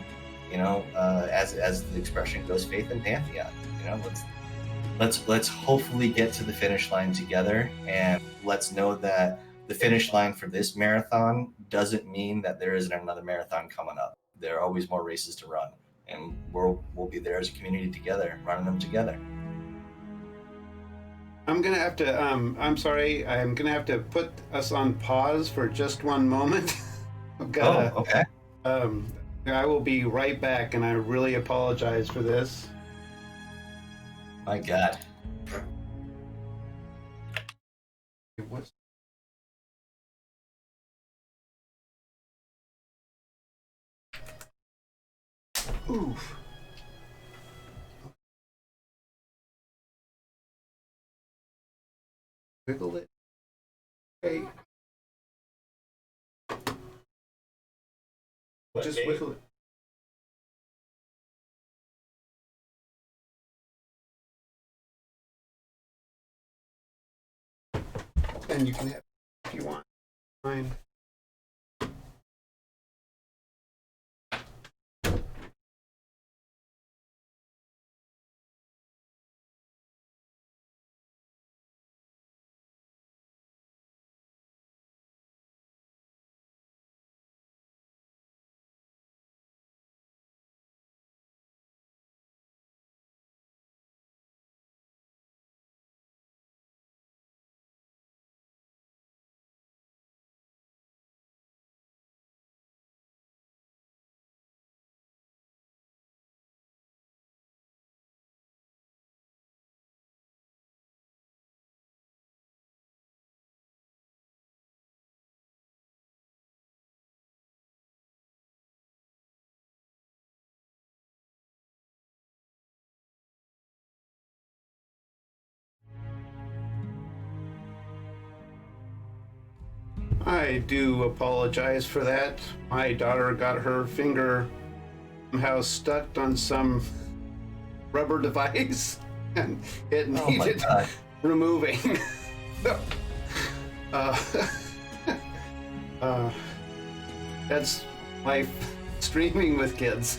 as the expression goes, faith in Pantheon. Let's hopefully get to the finish line together, and let's know that the finish line for this marathon doesn't mean that there isn't another marathon coming up. There are always more races to run, and we'll be there as a community together, running them together. I'm gonna have to. I'm sorry. I'm gonna have to put us on pause for just one moment. Okay. I will be right back, and I really apologize for this. My God. What's Oof. Wiggle it. Okay. Just wiggle it. And you can have if you want. Fine. I do apologize for that. My daughter got her finger somehow stuck on some rubber device and it needed removing. That's life streaming with kids.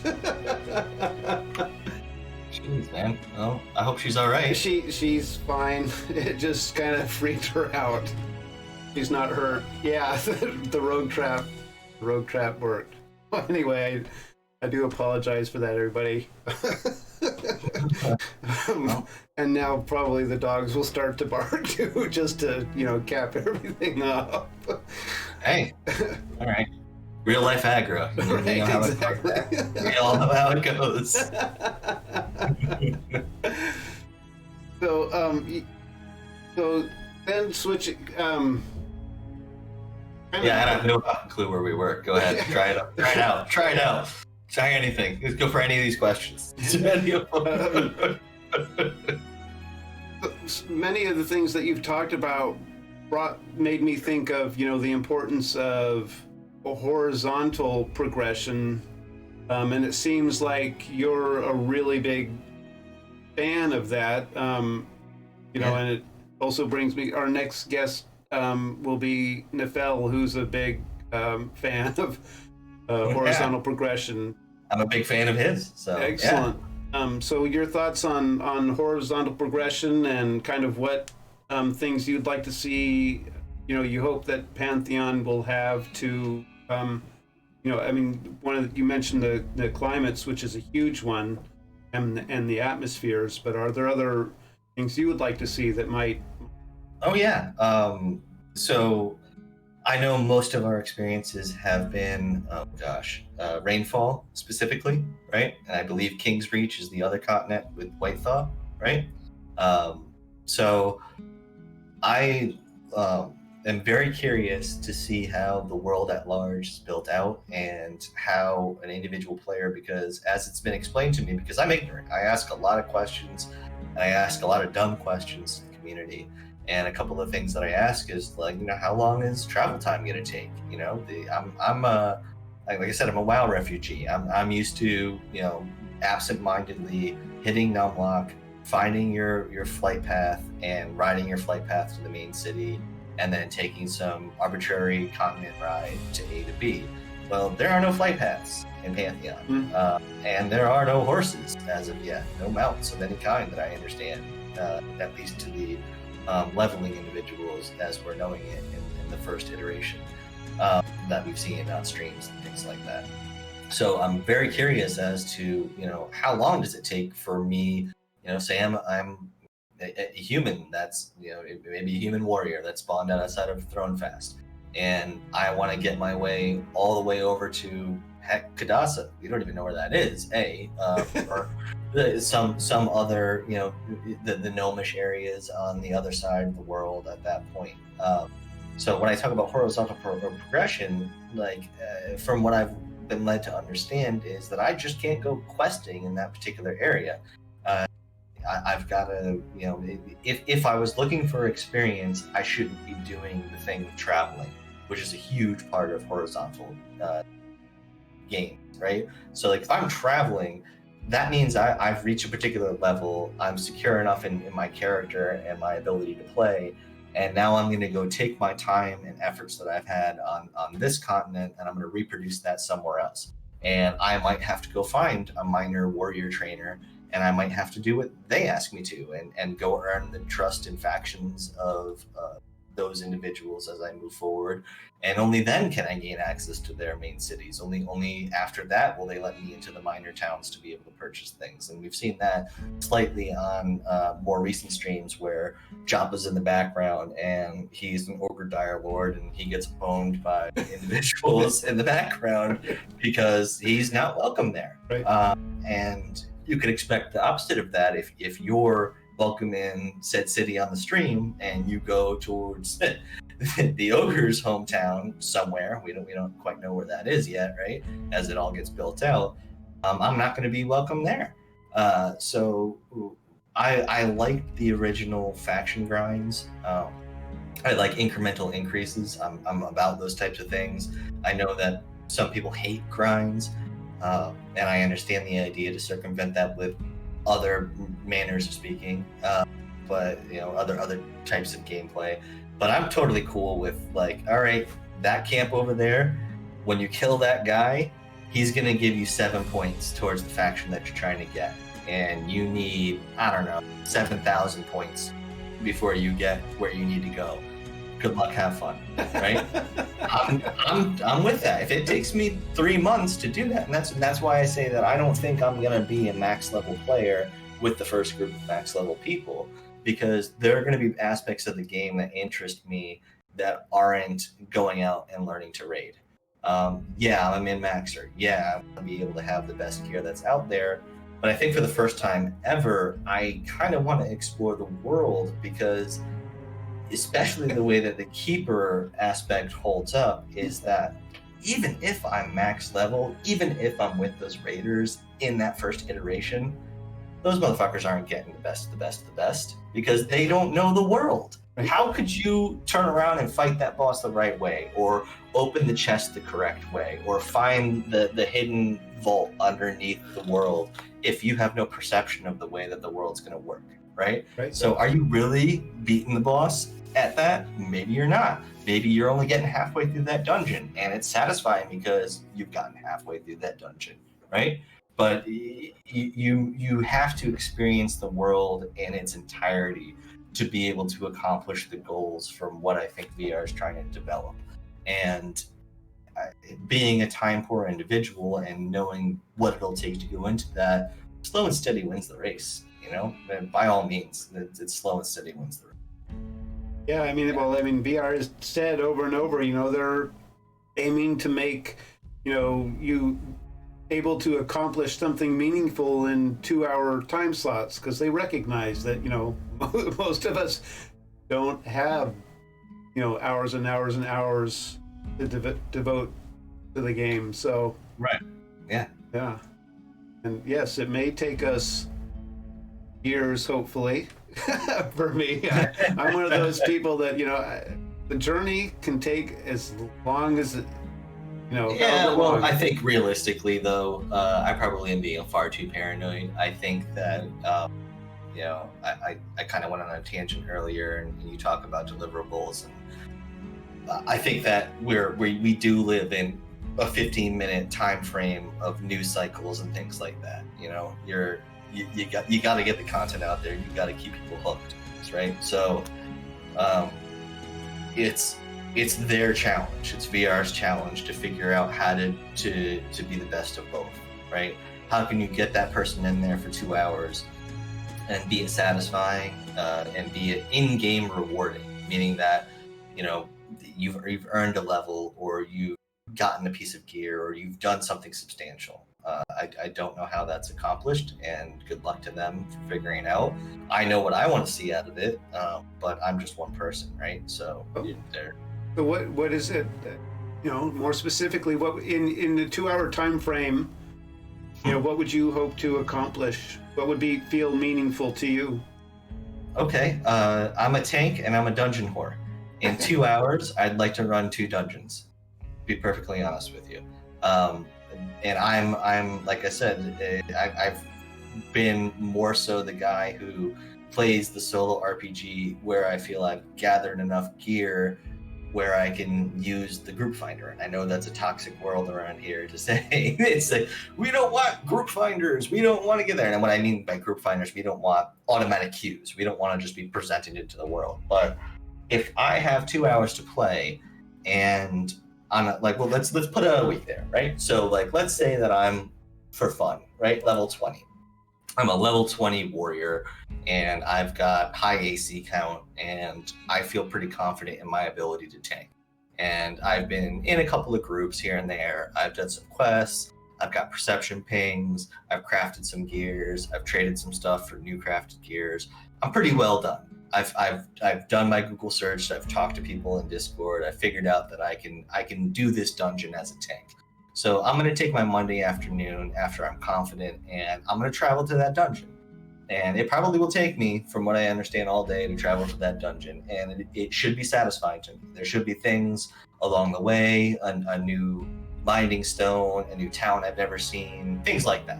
Jeez, man. Well, I hope she's all right. She's fine. It just kind of freaked her out. She's not hurt. Yeah, the rogue trap worked. Anyway, I do apologize for that, everybody. And now probably the dogs will start to bark too, just to, cap everything off. Hey, all right. Real life aggro. Right, know how exactly. we all know how it goes. So then switching. Yeah, I have no clue where we were. Go ahead, try it out. Try it out. Try anything. Let's go for any of these questions. Many of the things that you've talked about made me think of, the importance of a horizontal progression, and it seems like you're a really big fan of that. And it also brings me, our next guest will be Nefel, who's a big fan of horizontal progression. I'm a big fan of his. So excellent. Yeah. So your thoughts on horizontal progression and kind of what things you'd like to see, you hope that Pantheon will have to, you mentioned the climates, which is a huge one, and the atmospheres, but are there other things you would like to see that might? Oh yeah. So I know most of our experiences have been, rainfall specifically, right? And I believe King's Reach is the other continent with White Thaw, right? So I am very curious to see how the world at large is built out and how an individual player, because as it's been explained to me, because I'm ignorant, I ask a lot of questions, and I ask a lot of dumb questions to the community. And a couple of things that I ask is how long is travel time going to take? I'm like I said, I'm a WoW refugee. I'm used to, absent-mindedly hitting numlock, finding your flight path and riding your flight path to the main city, and then taking some arbitrary continent ride to A to B. Well, there are no flight paths in Pantheon, and there are no horses as of yet, no mounts of any kind that I understand, at least to the leveling individuals as we're knowing it in the first iteration that we've seen on streams and things like that. So I'm very curious as to, how long does it take for me, say I'm a human that's, maybe a human warrior that's spawned outside of Thronefast, and I want to get my way all the way over to Kadasa. We don't even know where that is, or some other, the gnomish areas on the other side of the world at that point. So when I talk about horizontal progression, from what I've been led to understand is that I just can't go questing in that particular area. I've got to, if I was looking for experience, I shouldn't be doing the thing of traveling, which is a huge part of horizontal games, right? So if I'm traveling, that means I've reached a particular level, I'm secure enough in my character and my ability to play, and now I'm going to go take my time and efforts that I've had on this continent, and I'm going to reproduce that somewhere else. And I might have to go find a minor warrior trainer, and I might have to do what they ask me to, and go earn the trust and factions of those individuals as I move forward. And only then can I gain access to their main cities. Only after that will they let me into the minor towns to be able to purchase things. And we've seen that slightly on more recent streams where Joppa's in the background and he's an ogre dire lord, and he gets owned by individuals in the background because he's not welcome there. Right. And you could expect the opposite of that if you're welcome in said city on the stream and you go towards the ogre's hometown somewhere. We don't quite know where that is yet, right? As it all gets built out, I'm not going to be welcome there. So I like the original faction grinds. I like incremental increases. I'm about those types of things. I know that some people hate grinds, and I understand the idea to circumvent that with other manners of speaking, but other types of gameplay. But I'm totally cool with all right, that camp over there, when you kill that guy, he's gonna give you 7 points towards the faction that you're trying to get, and you need 7,000 points before you get where you need to go. good luck, have fun, right? I'm with that. If it takes me 3 months to do that, and that's why I say that I don't think I'm gonna be a max level player with the first group of max level people, because there are gonna be aspects of the game that interest me that aren't going out and learning to raid. Yeah, I'm a min-maxer. Yeah, I'm gonna be able to have the best gear that's out there. But I think for the first time ever, I kind of want to explore the world, because especially the way that the keeper aspect holds up is that even if I'm max level, even if I'm with those raiders in that first iteration, those motherfuckers aren't getting the best, because they don't know the world. Right. How could you turn around and fight that boss the right way, or open the chest the correct way, or find the hidden vault underneath the world if you have no perception of the way that the world's going to work, right? So are you really beating the boss at that? Maybe you're not. Maybe you're only getting halfway through that dungeon, and it's satisfying because you've gotten halfway through that dungeon, right? But you have to experience the world in its entirety to be able to accomplish the goals from what I think VR is trying to develop. And being a time poor individual and knowing what it'll take to go into that, slow and steady wins the race, you know? And by all means, it's slow and steady wins the race. Yeah, I mean, VR has said over and over, they're aiming to make, you able to accomplish something meaningful in 2-hour time slots, because they recognize that, most of us don't have, hours and hours and hours to devote to the game. So right, yeah, and yes, it may take us years, hopefully. For me, I'm one of those people that the journey can take as long as it, Yeah, well, I think realistically, though, I probably am being far too paranoid. I think that I kind of went on a tangent earlier, and you talk about deliverables, and I think that we do live in a 15-minute time frame of news cycles and things like that. You got to get the content out there. You got to keep people hooked, right? So it's their challenge. It's VR's challenge to figure out how to be the best of both, right? How can you get that person in there for 2 hours and be it satisfying and be it in-game rewarding, meaning that you've earned a level, or you've gotten a piece of gear, or you've done something substantial. I don't know how that's accomplished, and good luck to them for figuring it out. I know what I want to see out of it, but I'm just one person, right? So they're... So what is it? More specifically, what in the 2-hour time frame? What would you hope to accomplish? What would feel meaningful to you? Okay, I'm a tank and I'm a dungeon whore. In 2 hours, I'd like to run 2 dungeons. To be perfectly honest with you, and I'm like I said, I've been more so the guy who plays the solo RPG where I feel I've gathered enough gear where I can use the group finder. And I know that's a toxic world around here to say. It's like, we don't want group finders. We don't want to get there. And what I mean by group finders, we don't want automatic queues. We don't want to just be presented into the world. But if I have 2 hours to play, and let's put a week there, right? So let's say that I'm, for fun, right, level 20. I'm a level 20 warrior, and I've got high AC count, and I feel pretty confident in my ability to tank. And I've been in a couple of groups here and there. I've done some quests. I've got perception pings. I've crafted some gears. I've traded some stuff for new crafted gears. I'm pretty well done. I've done my Google search. I've talked to people in Discord. I figured out that I can do this dungeon as a tank. So I'm going to take my Monday afternoon after I'm confident, and I'm going to travel to that dungeon. And it probably will take me, from what I understand, all day to travel to that dungeon. And it should be satisfying to me. There should be things along the way, a new binding stone, a new town I've never seen, things like that.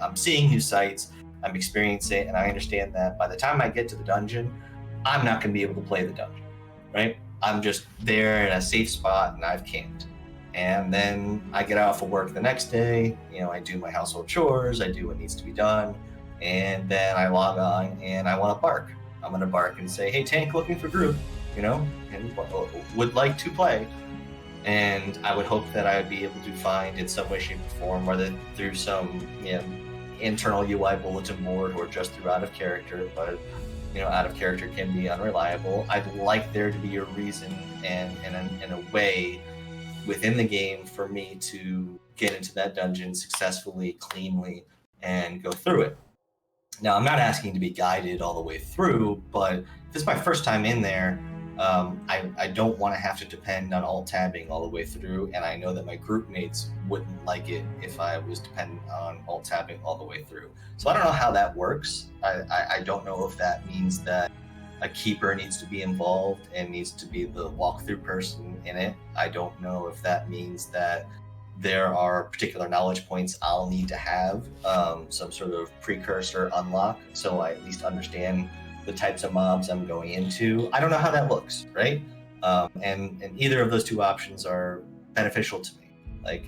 I'm seeing new sights, I'm experiencing it, and I understand that by the time I get to the dungeon, I'm not going to be able to play the dungeon, right? I'm just there in a safe spot, and I've camped. And then I get out for work the next day. I do my household chores. I do what needs to be done. And then I log on and I want to bark. I'm going to bark and say, hey, tank, looking for group. and would like to play. And I would hope that I would be able to find in some way, shape, or form, whether through some internal UI bulletin board or just through out of character, but out of character can be unreliable. I'd like there to be a reason and a way within the game for me to get into that dungeon successfully, cleanly, and go through it. Now, I'm not asking to be guided all the way through, but if it's my first time in there, I don't want to have to depend on alt-tabbing all the way through, and I know that my group mates wouldn't like it if I was dependent on alt-tabbing all the way through. So I don't know how that works. I don't know if that means that a keeper needs to be involved and needs to be the walkthrough person in it. I don't know if that means that there are particular knowledge points I'll need to have, some sort of precursor unlock, so I at least understand the types of mobs I'm going into. I don't know how that looks, right? And either of those two options are beneficial to me. Like,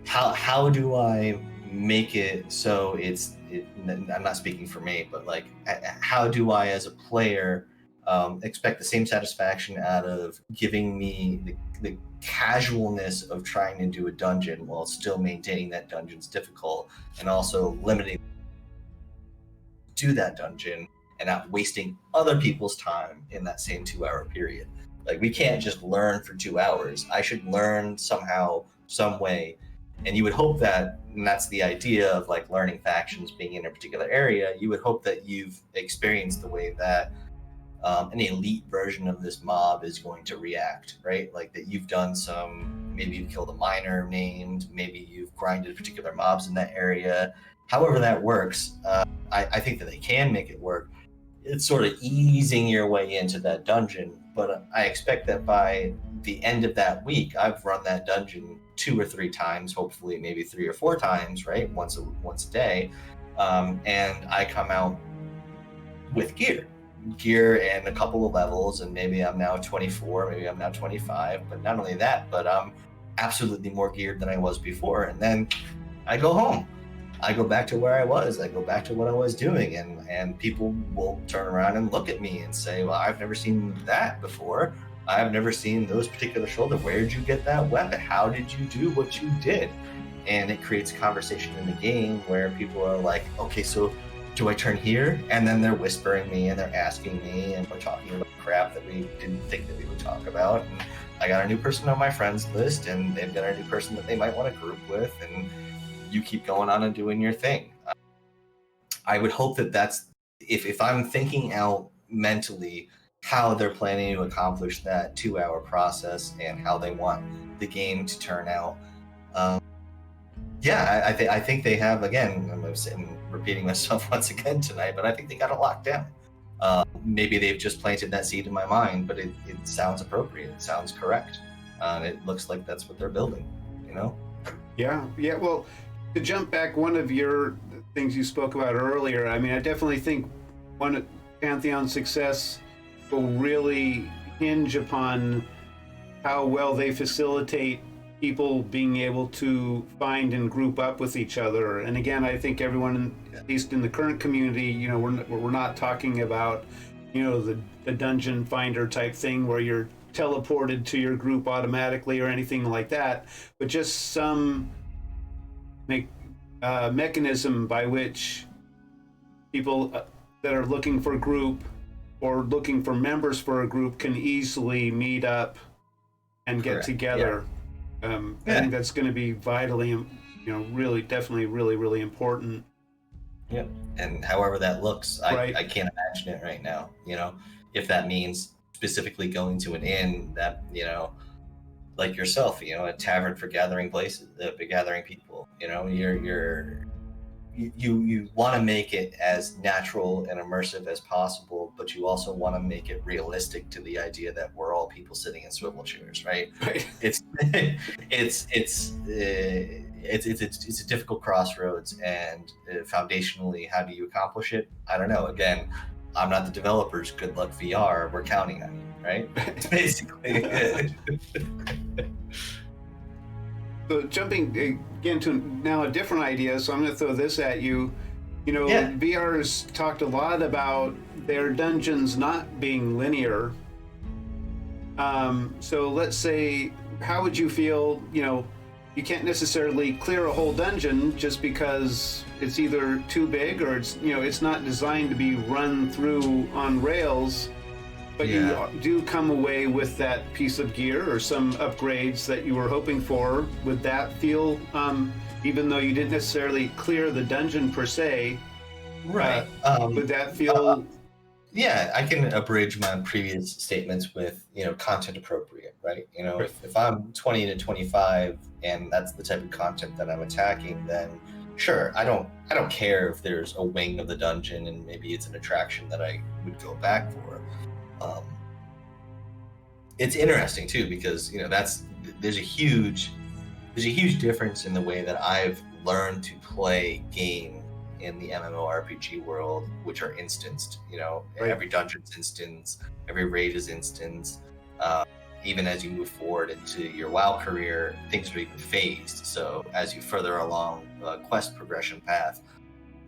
how do I make it so I'm not speaking for me, but like, how do I as a player expect the same satisfaction out of giving me the casualness of trying to do a dungeon while still maintaining that dungeon's difficult, and also limiting to that dungeon and not wasting other people's time in that same 2-hour period. Like, we can't just learn for 2 hours. I should learn somehow, some way. And you would hope that, and that's the idea of like learning factions, being in a particular area, you would hope that you've experienced the way that an elite version of this mob is going to react, right? Like that you've done maybe you've killed a miner named, maybe you've grinded particular mobs in that area. However that works, I think that they can make it work. It's sort of easing your way into that dungeon, but I expect that by the end of that week, I've run that dungeon 2 or 3 times, hopefully maybe 3 or 4 times, right? Once a day. And I come out with gear and a couple of levels, and maybe I'm now 24, maybe I'm now 25, but not only that, but I'm absolutely more geared than I was before. And then I go home. I go back to where I was. I go back to what I was doing, and people will turn around and look at me and say, well, I've never seen that before. I've never seen those particular shoulder. Where did you get that weapon? How did you do what you did? And it creates a conversation in the game where people are like, okay, so do I turn here? And then they're whispering me and they're asking me, and we're talking about crap that we didn't think that we would talk about. And I got a new person on my friends list, and they've got a new person that they might want to group with, and you keep going on and doing your thing. I would hope that that's, if I'm thinking out mentally how they're planning to accomplish that 2-hour process and how they want the game to turn out. I think they have, again, I'm repeating myself once again tonight, but I think they got it locked down. Maybe they've just planted that seed in my mind, but it sounds appropriate. It sounds correct. It looks like that's what they're building, Yeah. Well, to jump back, one of your things you spoke about earlier, I mean, I definitely think one Pantheon's success will really hinge upon how well they facilitate people being able to find and group up with each other. And again, I think everyone, at least in the current community, we're not talking about, the dungeon finder type thing where you're teleported to your group automatically or anything like that, but just some mechanism by which people that are looking for a group or looking for members for a group can easily meet up and get together. I think that's going to be vitally, really, definitely really, really important. Yeah, and however that looks, I can't imagine it right now. If that means specifically going to an inn that, like yourself, a tavern for gathering places, for gathering people. You want to make it as natural and immersive as possible, but you also want to make it realistic to the idea that we're all people sitting in swivel chairs, right? It's a difficult crossroads, and foundationally, how do you accomplish it? I don't know. Again, I'm not the developers. Good luck VR. We're counting on you, right? It's basically. So jumping again to now a different idea, so I'm going to throw this at you. VR's talked a lot about their dungeons not being linear, So let's say, how would you feel, you can't necessarily clear a whole dungeon just because it's either too big or it's not designed to be run through on rails, but you do come away with that piece of gear or some upgrades that you were hoping for. Would that feel, even though you didn't necessarily clear the dungeon per se, right? Would that feel... Yeah, I can abridge my previous statements with, content appropriate, right? If I'm 20 to 25 and that's the type of content that I'm attacking, then sure, I don't care if there's a wing of the dungeon and maybe it's an attraction that I would go back for. It's interesting too because there's a huge difference in the way that I've learned to play game in the MMORPG world, which are instanced. Right. Every dungeon's instance, every raid is instanced. Even as you move forward into your WoW career, things are even phased. So as you further along the quest progression path,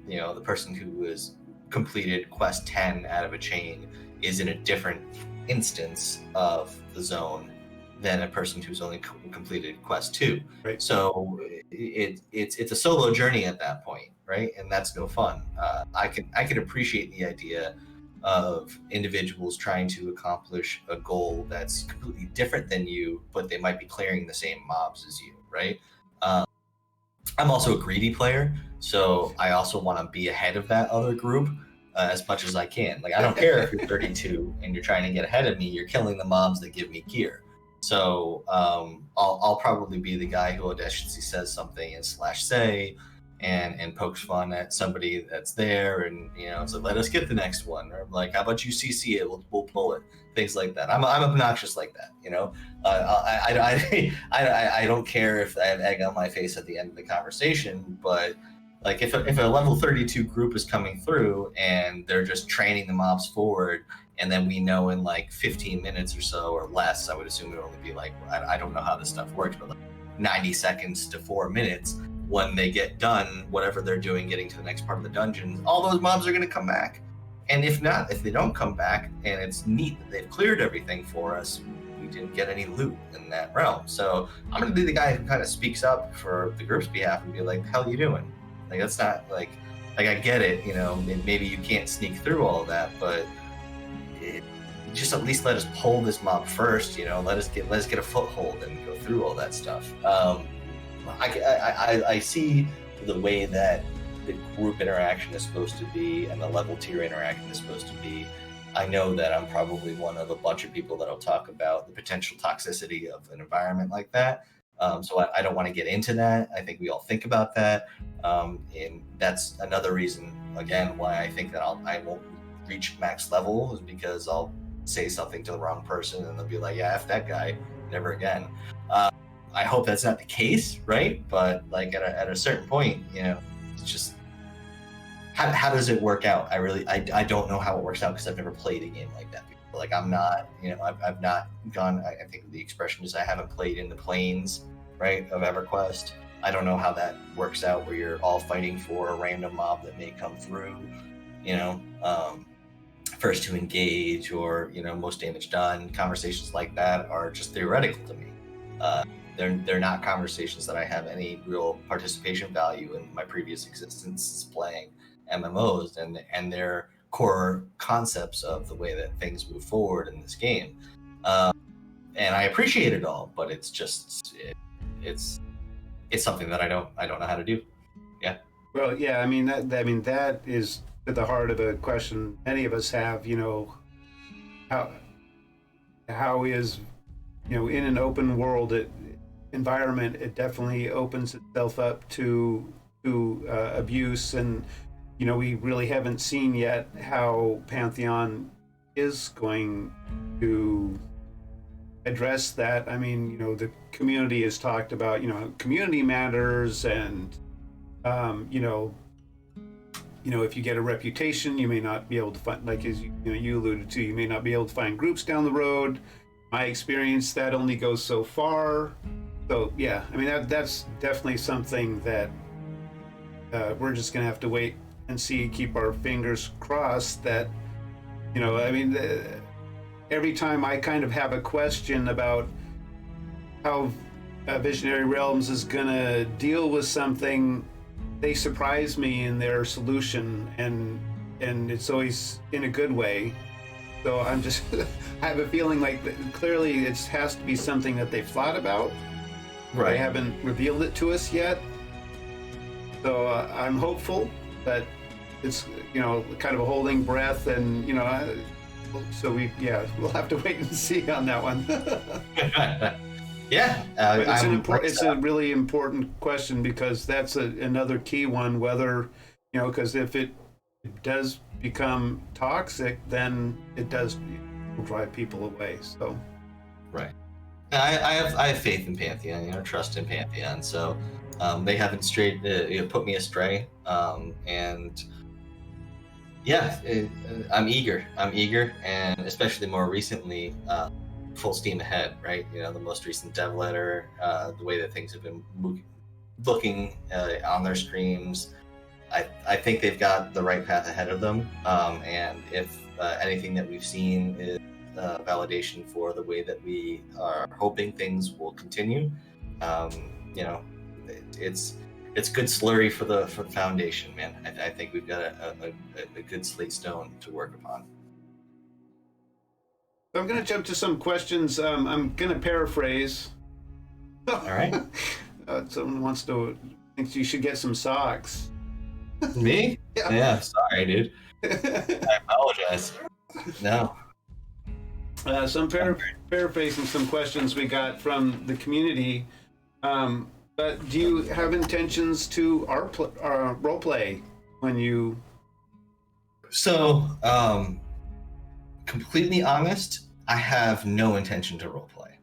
the person who has completed quest 10 out of a chain is in a different instance of the zone than a person who's only completed quest 2. Right. So it's a solo journey at that point, right? And that's no fun. I can appreciate the idea of individuals trying to accomplish a goal that's completely different than you, but they might be clearing the same mobs as you, right? I'm also a greedy player, so I also want to be ahead of that other group as much as I can. Like, I don't care if you're 32 and you're trying to get ahead of me, you're killing the mobs that give me gear. So I'll probably be the guy who audaciously says something and /say and pokes fun at somebody that's there, and it's like, let us get the next one, or like, how about you CC it, we'll pull it, things like that. I'm obnoxious like that, I don't care if I have egg on my face at the end of the conversation, but like if a level 32 group is coming through and they're just training the mobs forward, and then we know in like 15 minutes or so or less, I would assume it would only be like, I don't know how this stuff works, but like 90 seconds to 4 minutes, when they get done, whatever they're doing, getting to the next part of the dungeon, all those mobs are going to come back. And if they don't come back, and it's neat that they've cleared everything for us, we didn't get any loot in that realm. So I'm going to be the guy who kind of speaks up for the group's behalf and be like, the hell you doing? Like, that's not like I get it, maybe you can't sneak through all of that, but just at least let us pull this mob first, let us get a foothold and go through all that stuff. I see the way that the group interaction is supposed to be and the level tier interaction is supposed to be. I know that I'm probably one of a bunch of people that'll talk about the potential toxicity of an environment like that. So I don't want to get into that. I think we all think about that. And that's another reason, again, why I think that I won't reach max level, is because I'll say something to the wrong person and they'll be like, yeah, F that guy, never again. I hope that's not the case, right? But like at a certain point, it's just, how does it work out? I don't know how it works out because I've never played a game like that before. Like, I'm not, I've not gone, I think the expression is I haven't played in the planes, right, of EverQuest. I don't know how that works out where you're all fighting for a random mob that may come through, first to engage or, most damage done. Conversations like that are just theoretical to me. They're not conversations that I have any real participation value in my previous existence playing MMOs and their core concepts of the way that things move forward in this game. And I appreciate it all, but it's just it's something that I don't know how to do. Yeah. Well, yeah. That is at the heart of a question many of us have. How is in an open world environment, it definitely opens itself up to abuse, and we really haven't seen yet how Pantheon is going to address that. The community has talked about community matters, and if you get a reputation, you may not be able to find, like as you alluded to, you may not be able to find groups down the road. My experience, that only goes so far. So yeah, that's definitely something that we're just gonna have to wait and see, keep our fingers crossed that, every time I kind of have a question about how Visionary Realms is gonna deal with something, they surprise me in their solution, and it's always in a good way. So I'm just, I have a feeling like clearly it has to be something that they've thought about. Right. They haven't revealed it to us yet. So I'm hopeful, but it's, kind of a holding breath, and, so we'll have to wait and see on that one. Yeah. It's a really important question, because that's another key one, whether, because if it does become toxic, then it does drive people away. So, right. I have faith in Pantheon, trust in Pantheon. So they haven't put me astray. And yeah, I'm eager, and especially more recently, full steam ahead, right? The most recent dev letter, the way that things have been looking on their streams, I think they've got the right path ahead of them. And if anything that we've seen is validation for the way that we are hoping things will continue, it's good slurry for the foundation, man. I think we've got a good slate stone to work upon. I'm going to jump to some questions. I'm going to paraphrase. All right. Someone thinks you should get some socks. Me? Yeah. Sorry, dude. I apologize. No. So I'm paraphrasing some questions we got from the community. But do you have intentions to role play when you? So, completely honest, I have no intention to roleplay.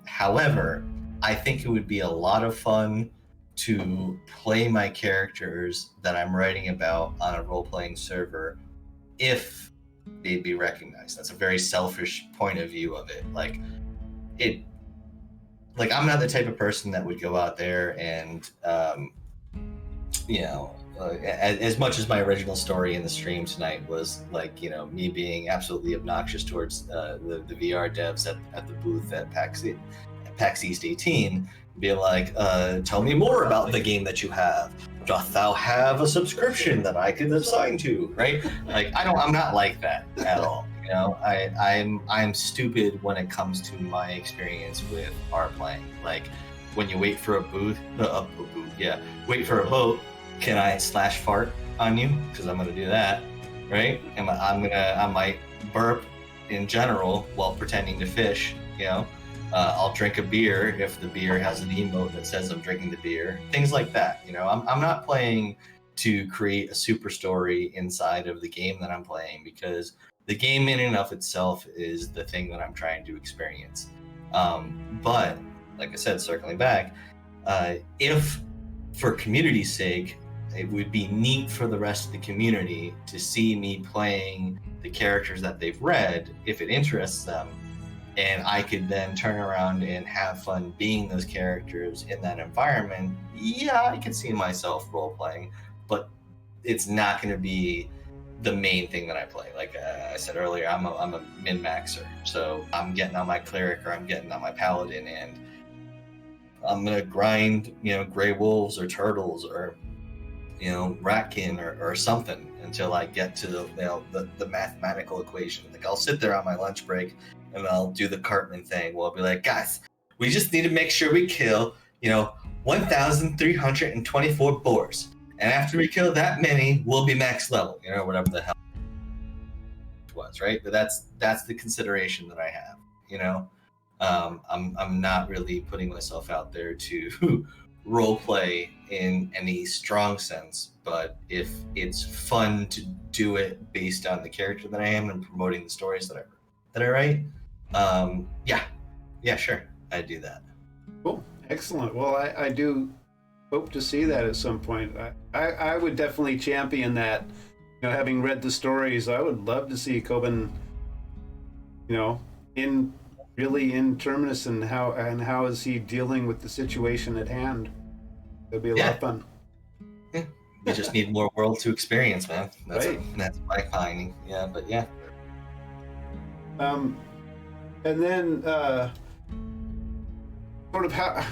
However, I think it would be a lot of fun to play my characters that I'm writing about on a role-playing server if they'd be recognized. That's a very selfish point of view of it. Like I'm not the type of person that would go out there and, as much as my original story in the stream tonight was me being absolutely obnoxious towards the VR devs at the booth at PAX East 18, be like, tell me more about the game that you have. Doth thou have a subscription that I could assign to, right? I'm not like that at all. I'm stupid when it comes to my experience with R playing. When you wait for a boat, can I /fart on you? Because I'm gonna do that, right? I might burp in general while pretending to fish. I'll drink a beer if the beer has an emote that says I'm drinking the beer. Things like that. I'm not playing to create a super story inside of the game that I'm playing, because the game in and of itself is the thing that I'm trying to experience. But like I said, circling back, if for community's sake, it would be neat for the rest of the community to see me playing the characters that they've read, if it interests them, and I could then turn around and have fun being those characters in that environment. Yeah, I could see myself role-playing, but it's not going to be the main thing that I play. Like I said earlier, I'm a min-maxer, so I'm getting on my cleric or I'm getting on my paladin, and I'm gonna grind, gray wolves or turtles or ratkin or something until I get to the mathematical equation. I'll sit there on my lunch break and I'll do the Cartman thing. I'll be like, guys, we just need to make sure we kill 1,324 boars. And after we kill that many, we'll be max level, whatever the hell it was, right? But that's the consideration that I have, I'm not really putting myself out there to role play in any strong sense, but if it's fun to do it based on the character that I am and promoting the stories that I write, yeah, sure, I'd do that. Cool, excellent. Well, I do hope to see that at some point. I would definitely champion that. Having read the stories, I would love to see Coben, in Terminus, and how is he dealing with the situation at hand. It'd be a lot of fun. Yeah. You just need more world to experience, man. That's right. That's my finding. Yeah, but yeah. And then, sort of how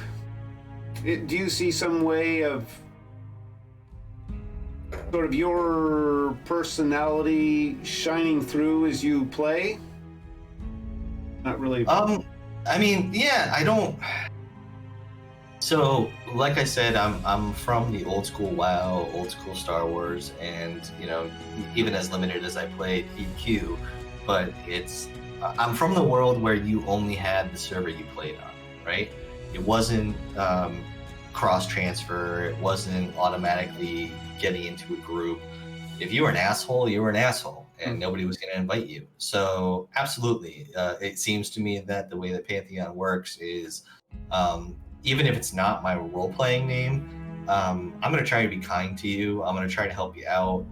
do you see some way of sort of your personality shining through as you play? Not really. I mean, yeah, I don't. So, like I said, I'm from the old school WoW, old school Star Wars, and even as limited as I played EQ, but I'm from the world where you only had the server you played on, right? It wasn't cross transfer. It wasn't automatically getting into a group. If you were an asshole, you were an asshole, and nobody was going to invite you. So, absolutely, it seems to me that the way that Pantheon works is. Even if it's not my role-playing name, I'm going to try to be kind to you. I'm going to try to help you out.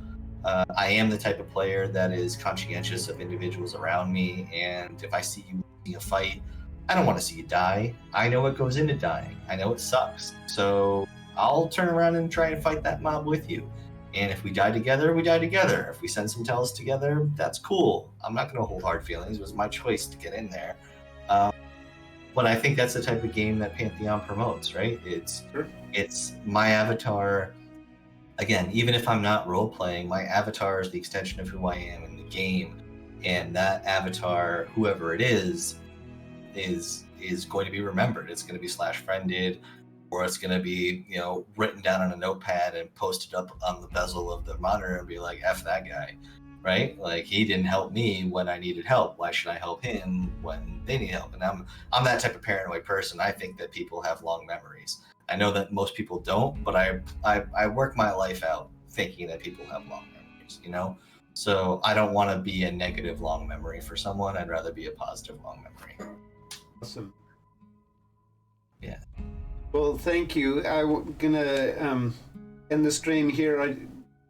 I am the type of player that is conscientious of individuals around me, and if I see you losing a fight, I don't want to see you die. I know what goes into dying. I know it sucks. So I'll turn around and try and fight that mob with you. And if we die together, we die together. If we send some tells together, that's cool. I'm not going to hold hard feelings. It was my choice to get in there. But I think that's the type of game that Pantheon promotes, right? It's my avatar. Again, even if I'm not role playing, my avatar is the extension of who I am in the game, and that avatar, whoever it is going to be remembered. It's going to be /friended, or it's going to be written down on a notepad and posted up on the bezel of the monitor and be like, "F that guy." Right? Like, he didn't help me when I needed help. Why should I help him when they need help? And I'm that type of paranoid person. I think that people have long memories. I know that most people don't, but I work my life out thinking that people have long memories, So I don't want to be a negative long memory for someone. I'd rather be a positive long memory. Awesome. Yeah. Well, thank you. I'm gonna end the stream here.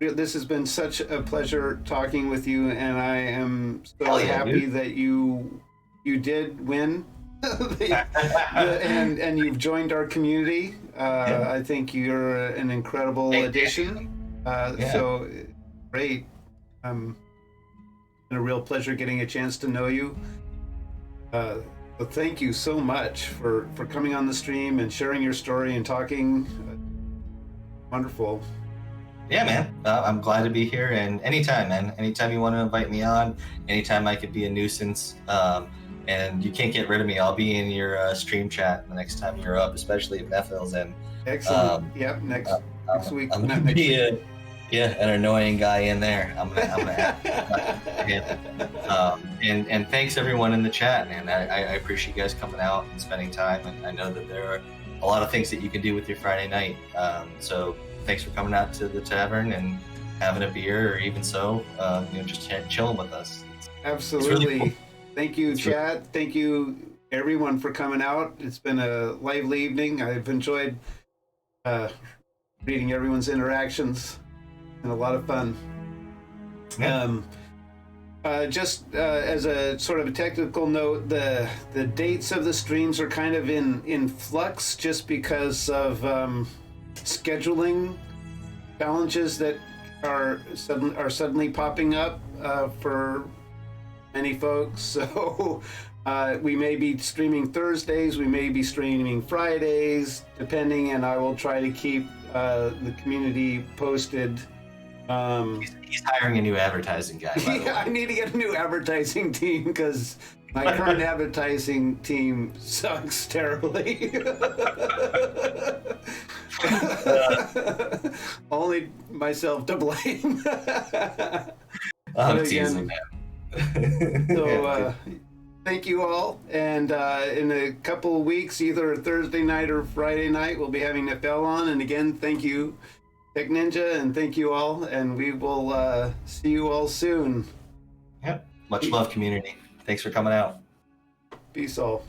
This has been such a pleasure talking with you, and I am so happy that you did win, and you've joined our community. I think you're an incredible addition. So great. Been a real pleasure getting a chance to know you. But thank you so much for coming on the stream and sharing your story and talking. Wonderful. Yeah, man. I'm glad to be here, and anytime, man. Anytime you want to invite me on, anytime I could be a nuisance, and you can't get rid of me, I'll be in your stream chat the next time you're up, especially if Neffil's in. Excellent. Yep. Next week. I'm gonna be an annoying guy in there. I'm gonna have and thanks everyone in the chat, man. I appreciate you guys coming out and spending time, and I know that there are a lot of things that you can do with your Friday night. So. Thanks for coming out to the tavern and having a beer, or even so, just chilling with us. Absolutely. It's really cool. Thank you, Chad. Thank you, everyone, for coming out. It's been a lively evening. I've enjoyed reading everyone's interactions, and a lot of fun. Yeah. Just as a sort of a technical note, the dates of the streams are kind of in flux, just because of scheduling challenges that are suddenly popping up for many folks. So we may be streaming Thursdays, we may be streaming Fridays, depending, and I will try to keep the community posted. He's hiring a new advertising guy. Yeah, I need to get a new advertising team, because my current advertising team sucks terribly. Only myself to blame. I'm teasing, man. So thank you all, and in a couple of weeks, either Thursday night or Friday night, we'll be having Neffel on. And again, thank you, Techninja, and thank you all, and we will see you all soon. Yep. Much love, community. Thanks for coming out. Peace all.